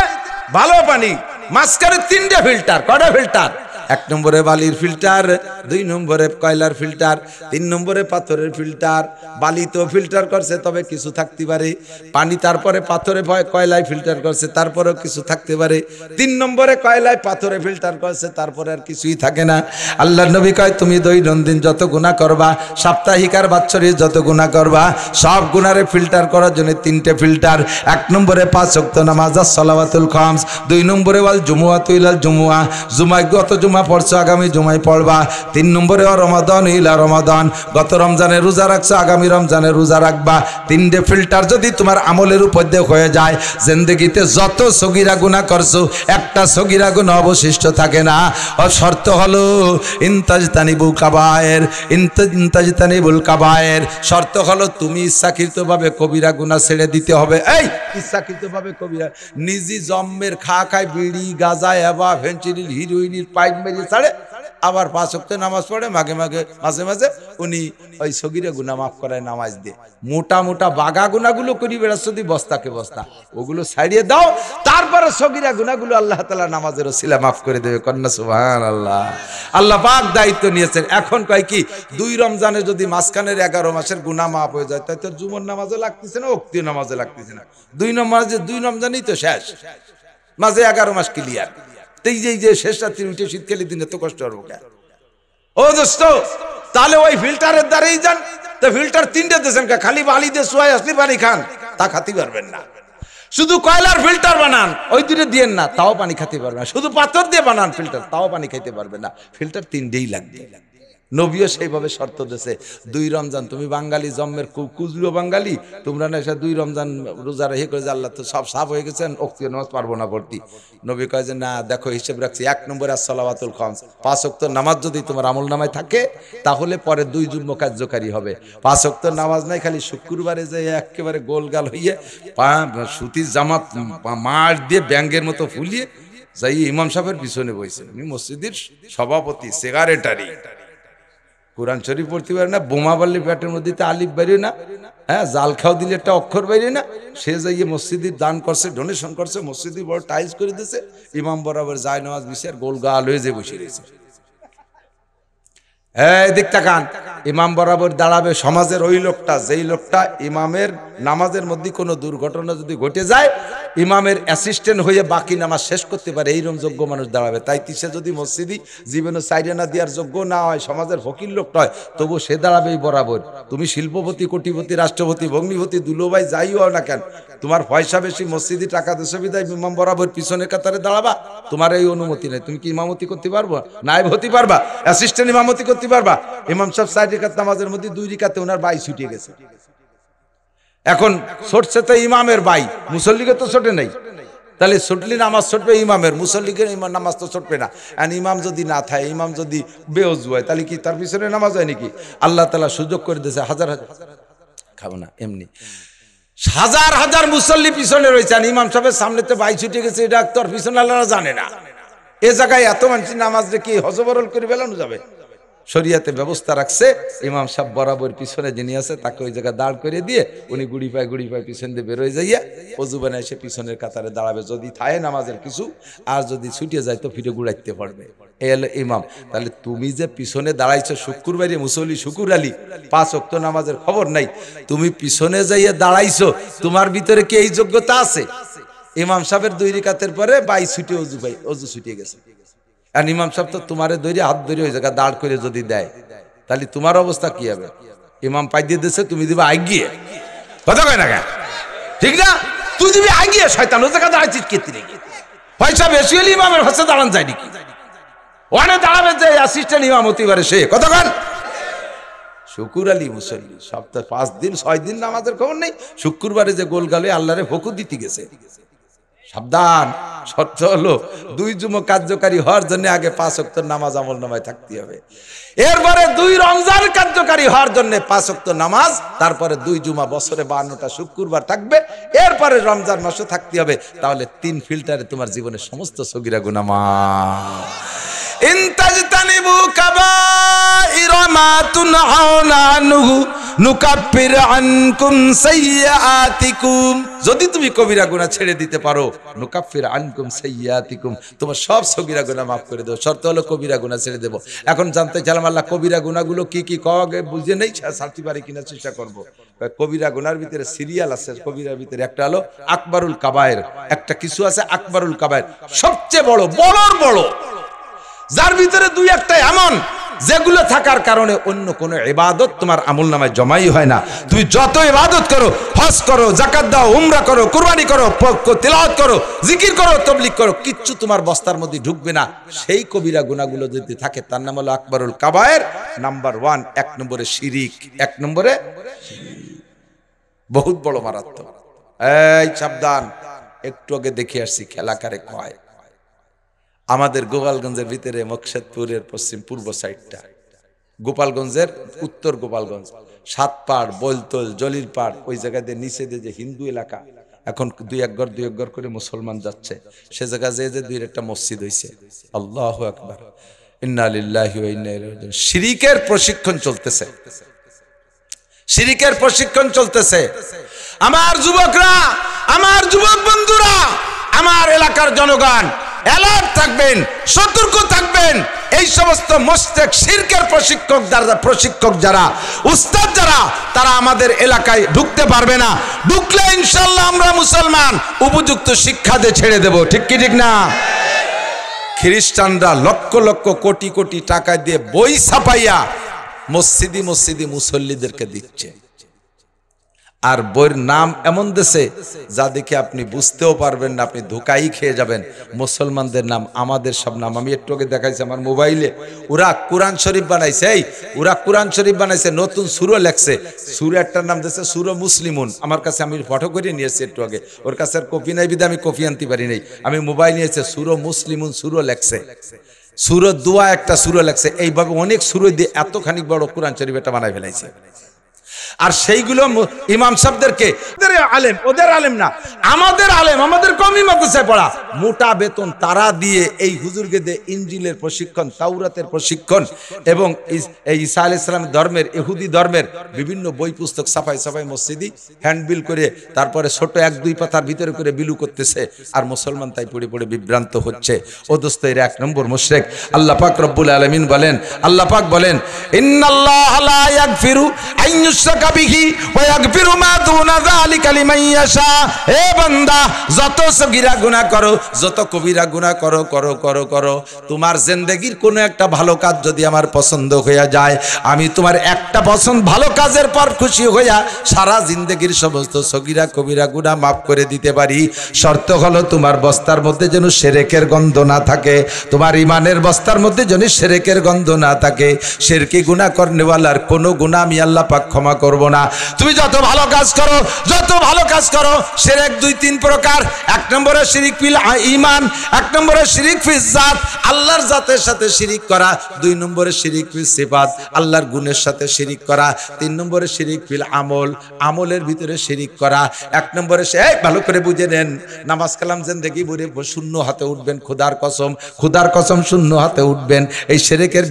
ভালো পানি, মাঝখানে 3টে ফিল্টার। কয়টা ফিল্টার? 1 নম্বরে বালির ফিল্টার, 2 নম্বরে কয়লার ফিল্টার, 3 নম্বরে পাথরের ফিল্টার। বালি তো ফিল্টার করছে, তবে কিছু থাকতে পারে পানি, তারপরে পাথরে কয়লায় ফিল্টার করছে, তারপরেও কিছু থাকতে পারে। 3 নম্বরে কয়লায় পাথরে ফিল্টার করছে, তারপরে আর কিছুই থাকে না। আল্লাহর নবী কয়, তুমি দৈনন্দিন যত গুনাহ করবা, সাপ্তাহিক আর বাৎসরিক যত গুনাহ করবা, সব গুনারে ফিল্টার করার জন্য 3টে ফিল্টার। 1 নম্বরে 5 ওয়াক্ত নামাজ as-সালাওয়াতুল খামস, 2 নম্বরে ওয়াল জুমুআতু ইলাল জুমুআ, জুমায় গত জুমা পড়ছো আগামী জুমায় পড়বা। 3 নম্বরে রমাদান ইলা রমাদান, গত রমজানে রোজা রাখছো আগামী রমজানে রোজা রাখবা। 3টে ফিল্টার যদি তোমার আমলের উপর দিয়ে হয়ে যায়, জিন্দেগিতে যত সগীরা গুনাহ করছো একটা সগীরা গুনাহ অবশিষ্ট থাকে না। আর শর্ত হলো ইনতাজতানিবুল কাবায়ের, ইনতাজতানিবুল কাবায়ের, শর্ত হলো তুমি ইচ্ছাকৃতভাবে কবিরা গুনাহ ছেড়ে দিতে হবে। এই ইচ্ছাকৃতভাবে কবিরা, নিজি জম্মের খায় বিড়ি গাঁজা এবা ফেন্সিডিল হিরোইনের পাইপ মেরে ছাড়ে, আবার 5 ওয়াক্ত নামাজ পড়ে, মাঝে মাঝে উনি ওই সগীরা গুনাহ মাফ করায় নামাজ দিয়ে। মোটা মোটা বাগা গুনাহগুলো করি বেড়াচ্ছ দি বস্তাকে বস্তা, ওগুলো ছাড়িয়ে দাও, তারপরে সগীরা গুনাহগুলো আল্লাহ তাআলা নামাজের ওসিলা মাফ করে দেবে। কন্যা সুবহানাল্লাহ। আল্লাহ পাক দায়িত্ব নিয়েছেন। এখন কয় কি, 2 রমজানে যদি মাঝখানের 11 মাসের গুনাহ মাফ হয়ে যায়, তাই তো জুমার নামাজে লাগতেছে না, ওক্তীয় নামাজে লাগতেছে না। 2 রমজানই তো শেষ, মাঝে 11 মাস ক্লিয়ার। এই যে শেষ রাত্রি উঠে শীতকালীন দিনে তো কষ্ট হবে কেন? ও দোস্ত, তাহলে ওই ফিল্টারের দ্বারাই যান। তো ফিল্টার 3টে দিয়েছেন, খালি বালি দিয়ে শুয়াই আসলি পানি খান, তা খাতে পারবেন না। শুধু কয়লার ফিল্টার বানান, ওই 2টে দিয়েন না, তাও পানি খেতে পারবেন না। শুধু পাথর দিয়ে বানান ফিল্টার, তাও পানি খাইতে পারবেন না। ফিল্টার 3টেই লাগবে। নবীও সেইভাবে শর্ত দিয়েছে 2 রমজান। তুমি বাঙালি জন্মের কুজরো বাঙালি, তোমরা না এসে 2 রমজান রোজা রেখে করে যে আল্লাহ তো সব সাফ হয়ে গেছেন, ওয়াক্তীয় নামাজ পারবো না পড়তে। নবী কয় যে না, দেখো হিসেব রাখছি, 1 নম্বরে as-সালাওয়াতুল খামস, 5 ওয়াক্ত নামাজ যদি তোমার আমল নামায় থাকে তাহলে পরে 2 জুম্ম কার্যকারী হবে। 5 ওয়াক্ত নামাজ নাই, খালি শুক্রবারে যে একেবারে গোলগাল হইয়ে সুতির জামা মার দিয়ে ব্যাঙ্গের মতো ফুলিয়ে যাই ইমাম সাহেবের পিছনে বসে, আমি মসজিদের সভাপতি, সেক্রেটারি, কোরআন শরীফ পড়তে পারে না, বোমা বাল্লি পেটের মধ্যে আলিফ বেরিয়ে না, হ্যাঁ জাল খাও দিলে একটা অক্ষর বেরিয়ে না, সে যাইয়ে মসজিদের দান করছে, ডোনেশন করছে, মসজিদের বড় টাইলস করে দিয়েছে, ইমাম বরাবর যায় নামাজ বিশার গোল গাল হয়ে যে বসে রয়েছে। দিক তাকান, ইমাম বরাবর দাঁড়াবে সমাজের ওই লোকটা, যেই লোকটা ইমামের নামাজের মধ্যে কোনো দুর্ঘটনা যদি ঘটে যায় ইমামের অ্যাসিস্ট্যান্ট হয়ে বাকি নামাজ শেষ করতে পারে, এইরকম যোগ্য মানুষ দাঁড়াবে। তাই সে যদি মসজিদি জীবনে সাইডানা দেওয়ার যোগ্য না হয়, সমাজের ফকির লোকটা হয়, তবু সে দাঁড়াবেই বরাবর। তুমি শিল্পপতি, কোটিপতি, রাষ্ট্রপতি, ভগ্নিপতি, দুলোভাই যাই হও না কেন, তোমার পয়সা বেশি, মসজিদি টাকা দেশে বিদায়, ইমাম বরাবর পিছনের কাতারে দাঁড়াবা, তোমার এই অনুমতি নেই। তুমি কি ইমামতি করতে পারবো? নাইব হতে পারবা, অ্যাসিস্ট্যান্ট ইমামতি করতে পারবা। ইমাম সাহেব 4 রাকাত নামাজের মধ্যে 2 রাকাতে ওনার বাই ছুটে গেছে। এখন ছুটছে তো ইমামের বাই, মুসল্লিকে তো ছোটে নাই, তাহলে ছুটলি নামাজ ছুটবে ইমামের, মুসল্লিকে নামাজ তো ছুটবে না। আর ইমাম যদি না থাকে, ইমাম যদি বেওযু হয়, তাহলে কি তার পিছনে নামাজ হয় নাকি? আল্লাহ তাআলা সুযোগ করে দিয়েছে, হাজার হাজার খাবো না এমনি হাজার হাজার মুসল্লি পিছনে রয়েছে, আর ইমাম সাহেবের সামনে তো বাই ছুটে গেছে, এটা তোর পিছনে আল্লাহ জানে না। এ জায়গায় এত মানুষ নামাজ রেখে হজবরল করে বেলানো যাবে? শরিয়াতে ব্যবস্থা রাখছে, ইমাম সাহেব বরাবর পিছনে যিনি আছে তাকে ওই জায়গায় দাঁড় করে দিয়ে উনি গুড়ি পায় পিছন দিয়ে বেরোয় যাইয়া অজু বানায় এসে পিছনের কাতারে দাঁড়াবে। যদি থাকে নামাজের কিছু, আর যদি ছুটে যায় তো ফিরে গুড়াইতে পারবে। এই হলো ইমাম। তাহলে তুমি যে পিছনে দাঁড়াইছো শুক্রবারে মুসল্লি শুকুর আলী, 5 ওয়াক্ত নামাজের খবর নাই, তুমি পিছনে যাইয়া দাঁড়াইছো, তোমার ভিতরে কি এই যোগ্যতা আছে? ইমাম সাহেবের 2 রাকাতের পরে বাই ছুটে অজু ছুটিয়ে গেছে, আর ইমাম সাহেব তো তোমারে ধরে হাত ধরে ওই জায়গা দাঁড় করে যদি দেয়, তাহলে তোমার অবস্থা কি হবে? ইমাম পাই দিয়ে দিচ্ছে, তুমি দিবা আগিয়ে, কথা কয় না কেন? ঠিক না? তুই দিবি আগিয়ে, শয়তান ওই জায়গা দাঁড়াইছিস কে? পয়সা বেশি হলে ইমামের হাতে দাঁড়ান যায় নাকি? ওখানে দাঁড়াবে যে অ্যাসিস্ট্যান্ট ইমাম হতে পারে সে, কথা কন? শুকুর আলী মুসল্লি, সপ্তাহে 5 দিন 6 দিন নামাজের খবর নেই, শুক্রবারে যে গোল গালে আল্লাহরে ফকুর দিতে গেছে। সাবধান, শর্ত হলো 2 জুমা কার্যকারী হওয়ার জন্য আগে 5 ওয়াক্ত নামাজ আমল নামায় থাকতে হবে, এরপরে 2 রমজান কার্যকারী হওয়ার জন্য 5 ওয়াক্ত নামাজ, তারপরে 2 জুমা বছরে 52টা শুক্রবার থাকবে, এরপরে রমজান মাসে থাকতে হবে। তাহলে 3 ফিল্টারে তোমার জীবনের সমস্ত সগীরা গুনাহ মাফ। ইনতাজতানিবু কাবাইরা মা তুনহাউনা আনহু নুকাফির আনকুম সাইয়্যাতিকুম, যদি তুমি কবিরা গুনাহ ছেড়ে দিতে পারো, নুকাফির আনকুম সাইয়্যাতিকুম, তোমার সব সগীরা গুনাহ মাফ করে দেব। শর্ত হলো কবিরা গুনাহ ছেড়ে দেব। এখন জানতে চাইলাম আল্লাহ কবিরা গুনাহগুলো কি কি, কবে বুঝে নেই, সাথী পারি কিনা চেষ্টা করব। কবিরা গুনার ভিতরে সিরিয়াল আছে, কবিরার ভিতরে একটা হলো আকবরুল কাবায়ের, একটা কিছু আছে আকবরুল কাবায়ের, সবচেয়ে বড়, বড়র বড়, যার ভিতরে 2-1টা এমন যেগুলো থাকার কারণে অন্য কোনো ইবাদত তোমার আমল নামায় জমাই হয় না। তুমি যত ইবাদত করো, হজ করো, যাকাত দাও, উমরা করো, কুরবানি করো, তিলাওয়াত করো, জিকির করো, তাবলীগ করো, কিচ্ছু তোমার বস্তার মধ্যে ঢুকবে না। সেই কবিরা গুনাহগুলো যদি থাকে তার নাম হলো আকবরুল কাবায়ের। নাম্বার 1, 1 নম্বরে শিরিক, 1 নম্বরে বহুত বড় মারাত্মক। এই সাবধান, একটু আগে দেখে আসছি খেলা কারে কয়। আমাদের গোপালগঞ্জের ভিতরে মকসেদপুরের পূর্ব সাইডটা, গোপালগঞ্জের উত্তর গোপালগঞ্জ, 7 পাড়, বৈলতল, জলির পাড়, ওই জায়গায় দিয়ে নিচে দিয়ে যে হিন্দু এলাকা, এখন 2 ঘর করে মুসলমান যাচ্ছে, সে জায়গায় যে 2-1টা মসজিদ হয়েছে। আল্লাহু আকবার, ইন্না লিল্লাহি ওয়া ইন্না ইলাইহি রাজিউন। শিরিকের প্রশিক্ষণ চলতেছে, শিরিকের প্রশিক্ষণ চলতেছে। আমার যুবকরা, আমার যুবক বন্ধুরা, আমার এলাকার জনগণ অ্যালার্ট থাকবেন, সতর্ক থাকবেন। এই সমস্ত মুশরিক শিরকের প্রশিক্ষক যারা, উস্তাদ যারা, তারা আমাদের এলাকায় ঢুকতে পারবে না। ঢুকলে ইনশাআল্লাহ আমরা মুসলমান উপযুক্ত শিক্ষা দিয়ে ছেড়ে দেব। ঠিক কি ঠিক না? খ্রিস্টানরা লক্ষ লক্ষ কোটি কোটি টাকা দিয়ে বই ছাপাইয়া মসজিদি মুসল্লিদেরকে দিচ্ছে। আর বইয়ের নাম এমন দেশে যা দেখে আপনি বুঝতেও পারবেন না, আপনি ধোকাই খেয়ে যাবেন। মুসলমানদের নাম, আমাদের সব নাম। আমি একটু আগে দেখাইছি আমার মোবাইলে, ওরা কোরআন শরীফ বানাইছে, ওরা কোরআন শরীফ বানাইছে, নতুন সূরা লেখছে, সূরা একটার নাম দিয়েছে সূরা মুসলিমুন। আমার কাছে, আমি ফটো করে নিয়েছি একটু আগে, ওর কাছে আর কপি নাই বিধে আমি কপি আনতে পারি নাই। আমি মোবাইল নিয়েছে, সূরা মুসলিমুন সূরা লেখছে, সূরা দোয়া একটা সূরা লেখছে। এইভাবে অনেক সূরা দিয়ে এতখানি বড় কোরআন শরীফ এটা বানাই ফেলাইছে। আর সেইগুলো ইমাম সাহেবদেরকে, আলেম, ওদের আলেম না, আমাদের আলেম, আমাদের কওমি মাদ্রাসায় পড়া, মোটা বেতন তারা দিয়ে এই হুজুরকে দিয়ে ইনজিলের প্রশিক্ষণ, তাওরাতের প্রশিক্ষণ এবং এই ঈসা আলাইহিস সালামের ধর্মের, ইহুদি ধর্মের বিভিন্ন বই পুস্তক সাফাই সাফাই মসজিদি হ্যান্ডবিল করে তারপরে ছোট 1-2 পাতার ভিতরে করে বিলু করতেছে। আর মুসলমান তাই পড়ে পড়ে বিভ্রান্ত হচ্ছে। ও দোস্ত, এর 1 নম্বর মুশরিক। আল্লাহ পাক রব্বুল আলামিন বলেন, আল্লাহ পাক বলেন, ইন্নাল্লাহা লা ইয়াগফিরু আন ইউশরাকা বিহি ওয়া ইয়াগফিরু মা দুনা যালিকা লিমান ইয়াশা। হে বান্দা, যত সগীরা গুনাহ করো, যত কবিরা গুনাহ করো, করো করো করো, তোমার জিন্দেগীর কোনো একটা ভালো কাজ যদি আমার পছন্দ হয়ে যায়, আমি তোমার একটা পছন্দ ভালো কাজের পর খুশি হইয়া সারা জিন্দেগীর সমস্ত সগীরা কবিরা গুনাহ মাফ করে দিতে পারি। শর্ত হলো তোমার বস্তার মধ্যে যেন শিরকের গন্ধ না থাকে, তোমার ইমানের বস্তার মধ্যে যেন শিরকের গন্ধ না থাকে। শিরকি গুনাহ করনেওয়ালার কোনো গুনাহ আমি আল্লাহ পাক ক্ষমা করব না। তুমি যত ভালো কাজ করো, যত ভালো কাজ করো, শিরক 2-3 প্রকার। 1 নম্বরে শিরিক ফিল ঈমান, 1 নম্বরে শিরিক ফিল জাত, আল্লাহর জাতের সাথে শিরিক করা। 2 নম্বরে শিরিক ফিল সিফাত, আল্লাহর গুণের সাথে শিরিক করা। 3 নম্বরে শিরিক ফিল আমল, আমলের ভিতরে শিরিক করা। 1 নম্বরে ভালো করে বুঝে নেন, নামাজ কালাম জিন্দেগি ভরে শূন্য হাতে উঠবেন, খোদার কসম, খোদার কসম শূন্য হাতে উঠবেন। এই শিরকের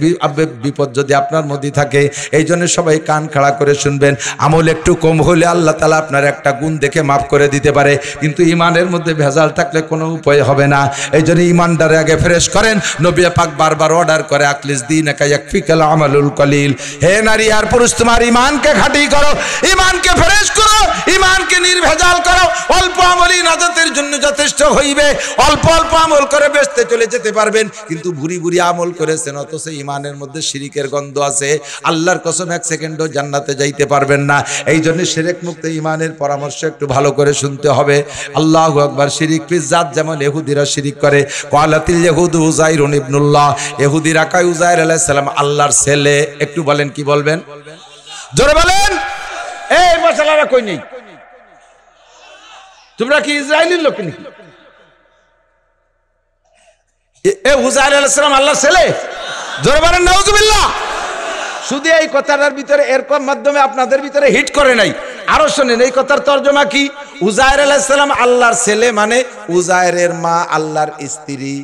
বিপদ যদি আপনার মধ্যে থাকে, এই জন্য সবাই কান খাড়া করে শুনবেন। আমল একটু কম হলে আল্লাহ তাআলা আপনার একটা গুণ দেখে মাফ করে দিতে পারে, কিন্তু ইমানের মধ্যে ভেজাল থাকলে কোনো উপায় হবে না। এই জন্য ইমানটারে আগে ফ্রেশ করেন। নবী পাক বারবার অর্ডার করে, আকলিস দীনাকা ইয়াকফিকাল আমালুল কলিল। হে নারী আর পুরুষ, তোমার ইমানকে খাঁটি করো, ইমানকে ফ্রেশ করো, ইমানকে নির্ভেজাল করো। অল্প আমলই নাজাতের জন্য যথেষ্ট হইবে। অল্প অল্প আমল করে বেঁচতে চলে যেতে পারবেন, কিন্তু ভুরি ভুরি আমল করেছেন অথচ ইমানের মধ্যে শিরিকের গন্ধ আছে, আল্লাহর কসম 1 সেকেন্ডও জান্নাতে যাইতে পারবেন না। এই জন্য শিরক মুক্ত ইমানের পরামর্শ একটু ভালো করে শুনতে হবে। আল্লাহু আকবার। শিরিক ফিল জাত, যেমন ইহুদিরা শিরিক করে। ক্বালাতিল ইহুদু উযাইরুন ইবনুল্লাহ, ইহুদিরা কয় উযাইর আলাইহিস সালাম আল্লাহর ছেলে। একটু বলেন, কি বলবেন? জোরে বলেন। এই মশালারা কই নেই? তোমরা কি ইসরায়েলের লোক নাকি? উযাইর আলাইহিস সালাম আল্লাহর ছেলে? জোরে বলেন নাউজুবিল্লাহ। শুধু এই কথাটার ভিতরে এরকম মাধ্যমে আপনাদের ভিতরে হিট করে নাই। আরো শুনেন, এই কথার তর্জমা কি? উযাইর আলাইহিস সালাম আল্লাহর ছেলে মানে উযাইরের মা আল্লাহর স্ত্রী।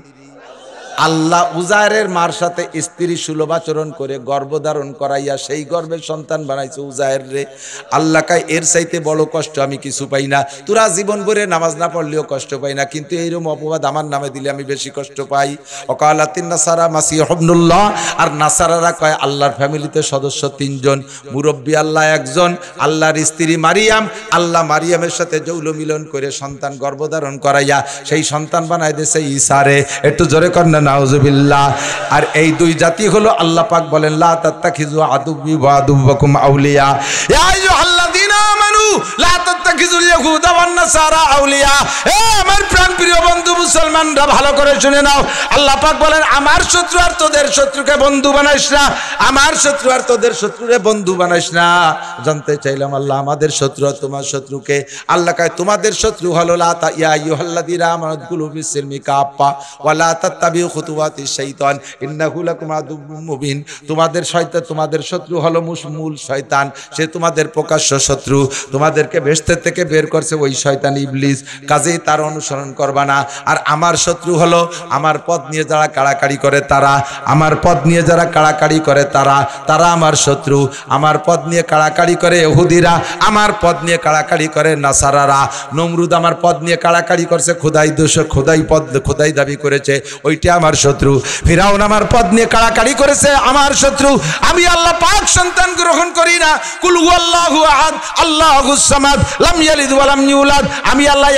আল্লাহ উযাইরের মার সাথে স্ত্রী সুলভ আচরণ করে গর্ভধারণ করাইয়া সেই গর্ভের সন্তান বানাইছে উযাইর রে। আল্লাহ কয় এর চাইতে বড় কষ্ট আমি কিছু পাই না। তোরা জীবন ভরে নামাজ না পড়লেও কষ্ট পাই না, কিন্তু এইরকম অপবাদ আমার নামে দিলে আমি বেশি কষ্ট পাই। ওয়াকালাতিন নাসারা মাসিহ ইবনুল্লাহ, আর নাসারারা কয় আল্লাহর ফ্যামিলিতে সদস্য 3 জন, মুরব্বী আল্লাহ 1 জন, আল্লাহর স্ত্রী মারিয়াম। আল্লাহ মারিয়ামের সাথে যৌন মিলন করে সন্তান গর্ভধারণ করাইয়া সেই সন্তান বানাই দিয়েছে ঈসা রে। একটু জোরে কর না নাউজুবিল্লাহ। আর এই 2 জাতি হলো, আল্লাহ পাক বলেন লা তাত্তাখিযু আদুব্বি ওয়া আদুব্বাকুম আউলিয়া, ইয়া আইয়ুহাল্লাযীনা আমানু লা তাত্তাখিযুল ইয়াহুদা ওয়ান নাসারা আউলিয়া। এ আমার প্রাণপ্রিয় বন্ধু মুসলমানরা, ভালো করে শুনে নাও। আল্লাহ পাক বলেন আমার শত্রু আর তোদের শত্রুকে বন্ধু বানাইস না, আমার শত্রু আর তোদের শত্রুরে বন্ধু বানাইস না। জানতে চাইলাম আল্লাহ আমাদের শত্রু আর তোমার শত্রুকে? আল্লাহ কয় তোমাদের শত্রু হলো লা ইয়া আইয়ুহাল্লাযীনা আমানু দুখুলু ফিস-সিলমি কাফা ওয়া লা তাত্তাবিউ খুতুওয়াতিশ শাইতান ইন্নাহু লাকুম আদুউম মুবিন। তোমাদের শয়তান, তোমাদের শত্রু হলো মূল শয়তান, সে তোমাদের প্রকাশ্য শত্রু। তোমাদেরকে বেহেশত থেকে বের করছে ওই শয়তান ইবলিস, কাজেই তার অনুসরণ করবা না। আর আমার শত্রু হলো আমার পথ নিয়ে যারা কাড়াকাড়ি করে তারা, আমার পথ নিয়ে যারা কাড়াকাড়ি করে তারা আমার শত্রু। আমার পথ নিয়ে কাড়াকাড়ি করে ইহুদিরা, আমার পথ নিয়ে কাড়াকাড়ি করে নাসারারা। নমরুদ আমার পথ নিয়ে কাড়াকাড়ি করছে, খোদাই দোষ, খোদাই দাবি করেছে, ওইটা আমার শত্রু। ফিরাউন আমার পদ নিয়ে কাড়াকাড়ি করেছে, আমার শত্রু। আমি আল্লাহ পাক সন্তান গ্রহণ করি না। কুল হুয়াল্লাহু আহাদ আল্লাহুস সামাদ লাম ইয়ালিদ ওয়া লাম ইউলাদ। আমি আল্লাহ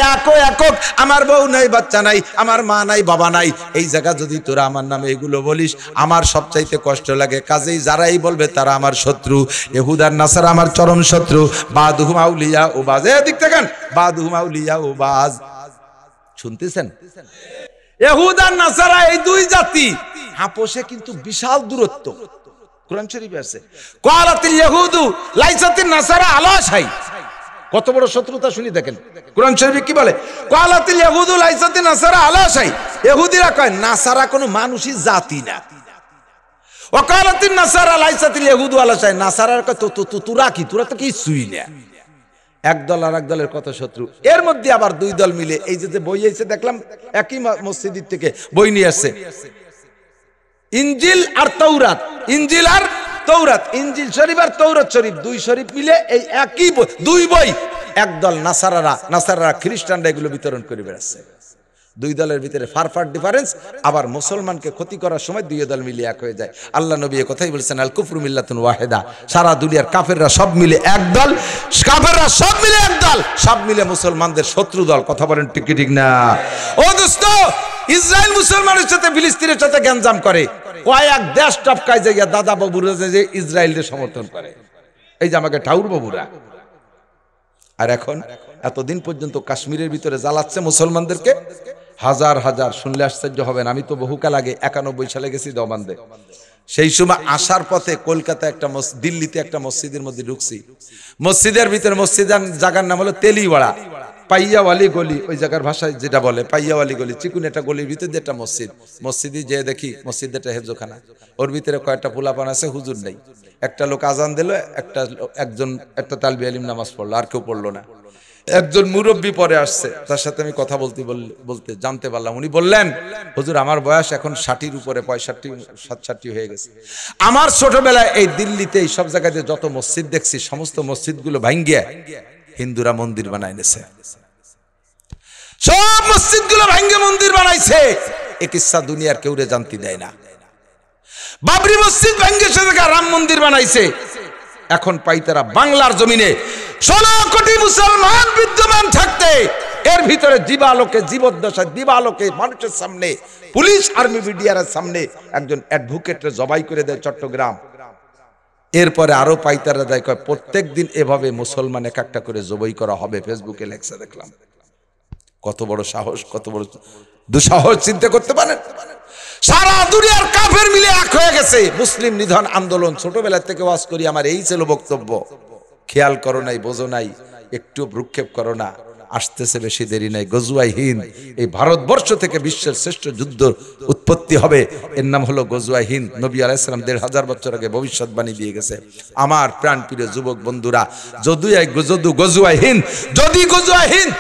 একক, আমার বউ নাই, বাচ্চা নাই, আমার মা নাই, নাই বাবা নাই, এই জায়গা যদি তোরা আমার নামে এগুলো বলিস আমার সবচাইতে কষ্ট লাগে। কাজেই যারাই বলবে তারা আমার শত্রু। ইহুদার নাসারা আমার চরম শত্রু। বাদুহুম আউলিয়া ও বাজ, এদিক দেখেন, বাদুহুম আউলিয়া ও বাজ। শুনতেছেন? ইহুদার নাসারা এই দুই জাতি আপোষে কিন্তু বিশাল দূরত্ব। কোরআন শরীফে আছে ক্বালাতিল ইহুদু লাইসাতিন নাসারা আলা শাই। কত বড় শত্রুতা শুনি দেখেন কোরআন শরীফে কি বলে, ক্বালাতিল ইহুদু লাইসাতিন নাসারা আলা শাই। ইহুদিরা কয় নাসারা কোনো মানুষই জাতি না। ওয়া ক্বালাতিন নাসারা লাইসাতিল ইহুদু আলা শাই। নাসারার কয় তোরা কি, তোরা তো কিছুই না। এক দল আর এক দলের কত শত্রু। এর মধ্যে আবার দুই দল মিলে এই যে বই এসে দেখলাম একই মসজিদ থেকে বই নিয়ে আসছে, ইনজিল আর তৌরাত, ইনজিল আর তৌরাত, ইনজিল শরীফ আর তৌরাত শরীফ, দুই শরীফ মিলে এই একই বই, দুই বই। একদল নাসারারা খ্রিস্টানরা এগুলো বিতরণ করে বেড়াচ্ছে। দুই দলের ভিতরে ফার ডিফারেন্স। আবার মুসলমানকে ক্ষতি করার সময় দুই দল মিলে এক হয়ে যায়। আল্লাহ নবী এই কথাই বলেছেন, আল কুফরু মিল্লাতুন ওয়াহিদা। সারা দুনিয়ার কাফেররা সব মিলে এক দল, কাফেররা সব মিলে এক দল, সব মিলে মুসলমানদের শত্রু দল। কথা বলেন ঠিক কি ঠিক না? ও দোস্ত, ইসরায়েল মুসলমানের সাথে ফিলিস্তিনের সাথে গ্যাঞ্জাম করে, কয়েক দেশ টপকায় যাইয়া দাদা বাবুরা যে ইসরায়েলকে সমর্থন করে, এই যে আমাকে ঠাউর বাবুরা। আর এখন এতদিন পর্যন্ত কাশ্মীরের ভিতরে জ্বালাচ্ছে মুসলমানদেরকে, হাজার হাজার, শুনলে আশ্চর্য হবেন। আমি তো বহুকাল আগে 91 সালে গেছি দেওবন্দে। সেই সময় আসার পথে কলকাতা একটা দিল্লিতে একটা মসজিদের মধ্যে ঢুকছি। মসজিদের ভিতরে, মসজিদের জায়গার নাম হলো তেলিওয়াড়া, পাইয়াওয়ালি গলি, ওই জায়গার ভাষায় যেটা বলে পাইয়াওয়ালি গলি, চিকুন একটা গলির ভিতরে একটা মসজিদ। মসজিদে যেয়ে দেখি মসজিদে একটা হেফজোখানা, ওর ভিতরে কয়েকটা পোলাপান আছে, হুজুর নেই। একটা লোক আজান দিল, একটা তালবি আলিম নামাজ পড়লো, আর কেউ পড়লো না। একজন মুরব্বী পরে আসছে, তার সাথে আমি কথা বলতে জানতে পারলাম, উনি বললেন, হুজুর আমার বয়স এখন 60-র উপরে, 65-67 হয়ে গেছে। আমার ছোটবেলায় এই দিল্লিতে এই সব জায়গাতে যত মসজিদ দেখছি, সমস্ত মসজিদগুলো ভাঙ্গিয়া হিন্দুরা মন্দির বানাই নিয়েছে। সব মসজিদগুলো ভাঙ্গে মন্দির বানাইছে। এ কিস্সা দুনিয়ার কেউ জানতে দেয় না। বাবরি মসজিদ ভাঙ্গে সে জায়গা রাম মন্দির বানাইছে। এখন পাই তারা বাংলার জমিনে 16 কোটি মুসলমান বিদ্যমান থাকতে, এর ভিতরে জীবালোকে, জীবদ্দশায় দিবালোকে মানুষের সামনে, পুলিশ আর্মি মিডিয়ার সামনে একজন অ্যাডভোকেটরে জবাই করে দেয় চট্টগ্রাম। এরপরে আরো পাইতারা দেয়, কয় প্রত্যেক দিন এভাবে মুসলমান এক একটা করে জবাই করা হবে। ফেসবুকে লেখা দেখলাম। কত বড় সাহস, কত বড় দুঃসাহস, চিন্তা করতে পারেন? সারা দুনিয়ার কাফের মিলে এক হয়ে গেছে। মুসলিম নিধন আন্দোলন, ছোটবেলা থেকে ওয়াজ করি, আমার এই ছিল বক্তব্য। খেয়াল করো নাই, বোঝো নাই, একটু ভ্রুক্ষেপ করো না। আসতেছে বেশি দেরি নাই, গজওয়ায়ে হিন্দ। এই ভারতবর্ষ থেকে বিশ্বের শ্রেষ্ঠ যুদ্ধ উৎপত্তি হবে, এর নাম হলো গজওয়ায়ে হিন্দ। নবী আলাইহিস সালাম 1500 বছর আগে ভবিষ্যৎবাণী দিয়ে গেছে। আমার প্রাণ প্রিয় যুবক বন্ধুরা, যদি গজওয়ায়ে হিন্দ, যদি গজওয়ায়ে হিন্দ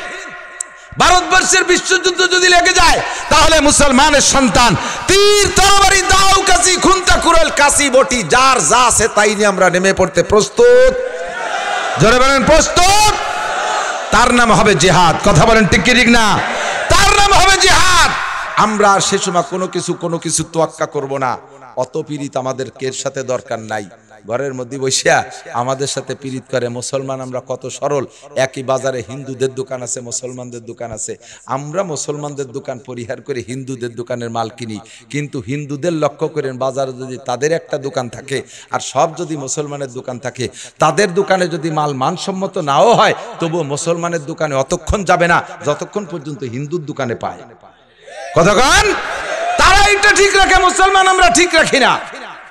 ভারতবর্ষের বিশ্বযুদ্ধ যদি লেগে যায়, তাহলে মুসলমানের সন্তান তীর, তরবারি, দাও, কাশি, খুন্তা, কুড়াল, কাশি, বটি, যার যা আছে তাই নিয়ে আমরা নেমে পড়তে প্রস্তুত। জোরে বলেন প্রস্তুত। তার নাম হবে জিহাদ। কথা বলেন ঠিক কি ঠিক না? তার নাম হবে জিহাদ। আমরা সে সময় কোনো কিছু তোয়াক্কা করব না। অত পীড়িত আমাদের এর সাথে দরকার নাই। ঘরের মধ্যে বসিয়া আমাদের সাথে পীড়িত করে মুসলমান। আমরা কত সরল। একই বাজারে হিন্দুদের দোকান আছে, মুসলমানদের দোকান আছে। আমরা মুসলমানদের দোকান পরিহার করে হিন্দুদের দোকানের মাল কিনি। কিন্তু হিন্দুদের লক্ষ্য করেন, বাজারে যদি তাদের একটা দোকান থাকে আর সব যদি মুসলমানের দোকান থাকে, তাদের দোকানে যদি মাল মানসম্মত নাও হয়, তবুও মুসলমানের দোকানে অতক্ষণ যাবে না যতক্ষণ পর্যন্ত হিন্দুর দোকানে পায়। কতক্ষণ? তারা এটা ঠিক রাখে, মুসলমান আমরা ঠিক রাখি না।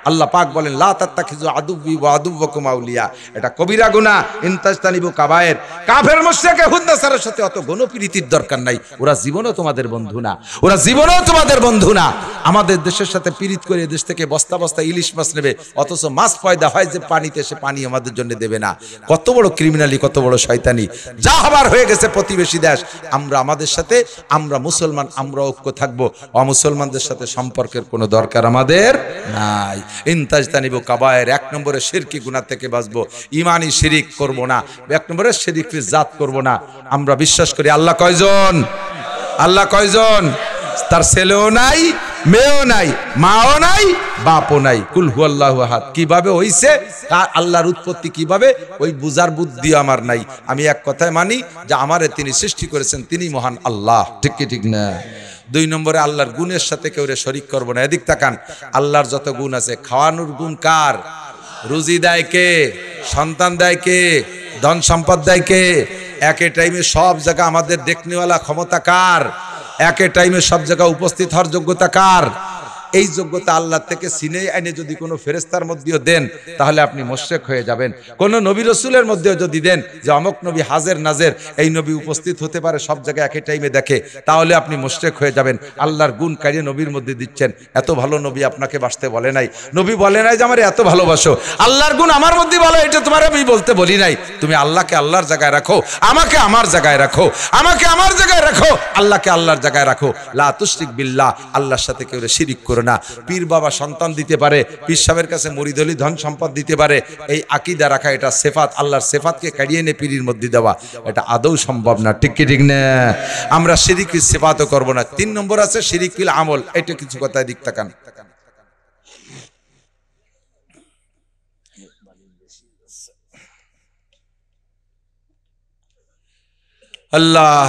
আল্লাহ পাক বলেন, লা তাত্তাখিযু আদুব্বি ওয়া আদুব্বাকুম আউলিয়া। এটা কবিরা গুনাহ, ইন তাজতানিবু কাবায়ের। কাফের মুশরিক ইহুদ নাসারার সাথে অত গণপ্রীতির দরকার নাই। ওরা জীবনও তোমাদের বন্ধু না, ওরা জীবনও তোমাদের বন্ধু না। আমাদের দেশের সাথে পীড়িত করে দেশ থেকে বস্তা বস্তা ইলিশ মাছ নেবে, অথচ মাছ পয়দা হয় যে পানিতে, সে পানি আমাদের জন্য দেবে না। কত বড় ক্রিমিনালি, কত বড় শয়তানি। যা হবার হয়ে গেছে প্রতিবেশী দেশ। আমরা আমাদের সাথে, আমরা মুসলমান, আমরা ঐক্য থাকবো। অমুসলমানদের সাথে সম্পর্কের কোনো দরকার আমাদের নাই। ইনতাজতানিবু কাবায়ের, 1 নম্বরে শিরকি গুনাহ থেকে বাঁচবো। ঈমানি শিরিক করব না। 1 নম্বরে শিরিকের জাত করব না। আমরা বিশ্বাস করি আল্লাহ কয়জন? আল্লাহ কয়জন? তার ছেলেও নাই, মেয়েও নাই, মাও নাই, বাপও নাই। কুল হুয়াল্লাহু আহাদ কিভাবে হইছে, তার আল্লাহর উৎপত্তি কিভাবে, ওই বুঝার বুদ্ধি আমার নাই। আমি এক কথায় মানি যে আমারে তিনি সৃষ্টি করেছেন, তিনি মহান আল্লাহ। ঠিক কি ঠিক না? 2 নম্বরে আল্লাহর গুণের সাথে কেউ শরীক করব না। এদিক তাকান, আল্লাহর যত গুণ আছে, খাওয়ানোর গুণ কার? রুজি দেয় কে? সন্তান দেয় কে? ধন সম্পদ দেয় কে? একে টাইমে সব জায়গা আমাদের দেখনেওয়ালা ক্ষমতা কার? একে টাইমে সব জায়গায় উপস্থিত হওয়ার যোগ্যতা কার? এই যোগ্যতা আল্লাহ থেকে সিনে আইনে যদি কোনো ফেরেস্তার মধ্যেও দেন, তাহলে আপনি মুশরিক হয়ে যাবেন। কোন নবী রসুলের মধ্যেও যদি দেন যে অমুক নবী হাজের নাজের, এই নবী উপস্থিত হতে পারে সব জায়গায় একই টাইমে দেখে, তাহলে আপনি মুশরিক হয়ে যাবেন। আল্লাহর গুণ কারিয়ে নবীর মধ্যে দিচ্ছেন। এত ভালো নবী আপনাকে বাসতে বলে নাই। নবী বলে নাই যে আমার এত ভালোবাসো। আল্লাহর গুণ আমার মধ্যে বলো, এটা তোমার আমি বলতে বলি নাই। তুমি আল্লাহকে আল্লাহর জায়গায় রাখো, আমাকে আমার জায়গায় রাখো, আমাকে আমার জায়গায় রাখো, আল্লাহকে আল্লাহর জায়গায় রাখো। লা তুশরিক বিল্লাহ, আল্লাহর সাথে কেউ শিরিক করো না। পীর বাবা সন্তান দিতে পারে, পীর সাহেবের কাছে মুরিদলি ধন সম্পদ দিতে পারে, এই আকীদা রাখা এটা সিফাত, আল্লাহর সিফাতকে কাড়িয়ে এনে পীরের মধ্যে দেওয়া এটা আদৌ সম্ভব না। ঠিক কি ঠিক না? আমরা শিরিকের সিফাতও করব না। 3 নম্বর আছে শিরিক ফিল আমল। এটা কিছু কথা দিক তাকান। আল্লাহ,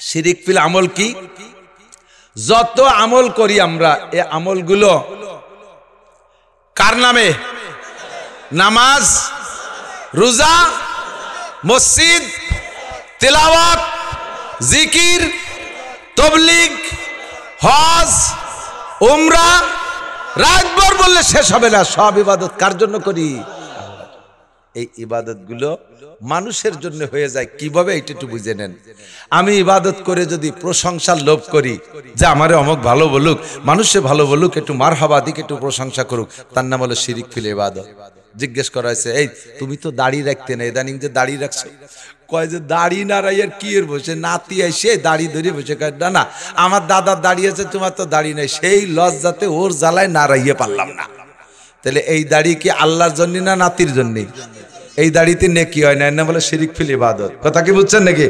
শিরিক ফিল আমল কি? যত আমল করি আমরা, এই আমলগুলো কার নামে? নামাজ, রোজা, মসজিদ, তিলাওয়াত, জিকির, তাবলীগ, হজ, উমরা, রাতভর বললে শেষ হবে না। সব ইবাদত কার জন্য করি? এই ইবাদতগুলো মানুষের জন্য হয়ে যায় কিভাবে, এটা একটু বুঝে নেন। আমি ইবাদত করে যদি প্রশংসার লোভ করি যে আমারে অমুক ভালো বলুক, মানুষে ভালো বলুক, একটু মারহাবা দিক, একটু প্রশংসা করুক, তার নাম হলো শিরিক ফিল ইবাদত। জিজ্ঞেস করা হয়েছে, এই তুমি তো দাড়ি রাখতে না, ইদানিং যে দাড়ি রাখছো, কয় যে দাড়ি না রাইয়ার কি এর বসে, নাতি আইসে দাড়ি ধরে বসে, কয় না না আমার দাদার দাড়ি আছে, তোমার তো দাড়ি নাই। সেই লজ্জাতে ওর জ্বালায় না রাইয়ে পারলাম না। তাহলে এই দাড়ি কি আল্লাহর জন্য না নাতির জন্য? এই দাড়িতে নেকি হয় না, না বলে শিরিক ফিল ইবাদত। কথা কি বুঝছেন নাকি?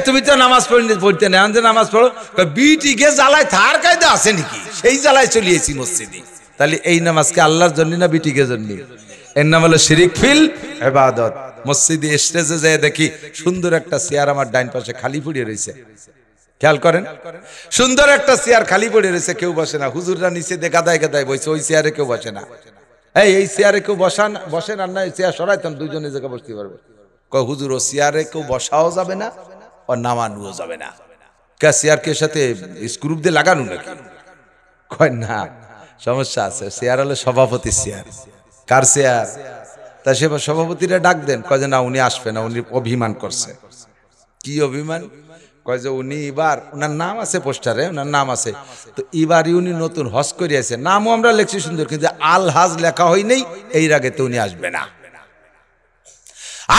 তুমি তো নামাজ পড়তে না, যে নামাজ পড়ো, বিটি গে জ্বালায় থার কায়দা আছে নাকি, সেই জ্বালায় চলিয়েছি মসজিদে। তাহলে এই নামাজকে আল্লাহর জন্য না বিটিকে জন্য? এর নাম হলো শিরিক ফিল ইবাদত। মসজিদে স্টেজে যায় দেখি সুন্দর একটা চেয়ার আমার ডাইন পাশে খালি পড়ে রয়েছে, খেয়াল করেন, সুন্দর একটা চেয়ার খালি পড়ে রয়েছে, কেউ বসে না। হুজুররা নিচে গাদায় গাদায় বসে, ওই চেয়ারে কেউ বসে না। এই চেয়ারে কেউ বসেন আর না, চেয়ার সরাইতাম, দুইজনে জায়গা বসতে পারবে। কয় হুজুর ও চেয়ারে কেউ বসাও যাবে না, ও নামানুও যাবে না। কে চেয়ার কে সাথে স্ক্রুপ দিয়ে লাগানো নাকি? কয় না, সমস্যা আছে। চেয়ার হলে সভাপতির চেয়ার। কার চেয়ার? তা সে সভাপতিরা ডাক দেন, কয় যে না উনি আসবে না, উনি অভিমান করছে। কি অভিমান? কয় যে উনি এবার, ওনার নাম আছে পোস্টারে, ওনার নাম আছে, তো এবারই উনি নতুন হজ করিয়াছে, নামও আমরা লিখছি সুন্দর, কিন্তু আল হাজ লেখা হয় নাই, এই আগে তো উনি আসবে না।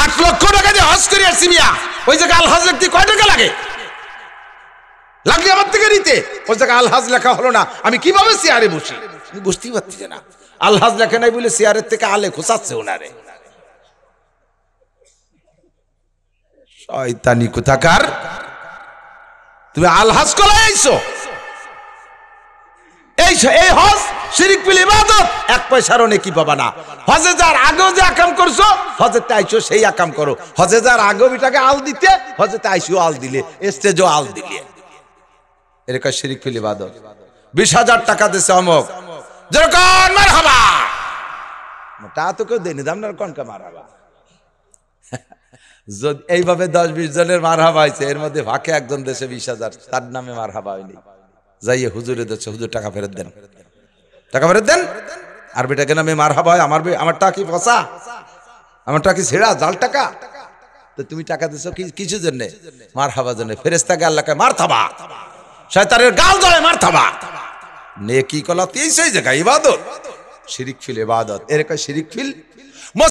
8 লক্ষ টাকা দিয়ে হজ করিয়াছি মিয়া, ওই জায়গায় আল হাজ লিখতে কয় টাকা লাগে? লাগলে আমার থেকে নিতে। ওই জায়গায় আল হাজ লেখা হলো না, আমি কিভাবে চেয়ারে বসি? বুঝতেই পারছি না। আল হাজ লেখা নাই বলে চেয়ারের থেকে আলে খোঁচাচ্ছে ওনারে। শয়তানি কোথাকার! তুমি আলহাজ করে আইছো, এই হজ শিরিক ফিল ইবাদত, 1 পয়সারও নেকি পাবা না। হজে যার আগেও যে আকাম করছো, হজেতে আইছো সেই আকাম করো। হজে যার আগেও বিটাকে আল দিতে, হজেতে আইসো আল দিলে, স্টেজও আল দিলে, এরকম শিরিক ফিল ইবাদত। 20,000 টাকা দিছে অমুক, যেরকম মারহাবা, তা তো কেউ দেয়নি, দাম না কোন কা মারহাবা। এইভাবে 10-20 জনের মারহাবা হয়েছে, এর মধ্যে ভাকে একজন দেশে 20,000, তার নামে মারহাবা হয়নি। যাইয়ে হুজুরে দিচ্ছে, হুজুর টাকা ফেরত দেন, টাকা ফেরত দেন। আর বেটাকে নামে মারহাবা হয়? আমার টাকা কি ফসা? আমার টাকা কি ছেড়া জাল টাকা? তো তুমি টাকা দিছো কিছু জন্য? মারহাবা জন্য। ফেরেশতাকে আল্লাহকে মারতাবা, শয়তানের গাল ধরে মারতাবা। নেকি কলাতে এই সেই জায়গা ইবাদত, শিরিক ফিল ইবাদত। এর কয় শিরিক ফিল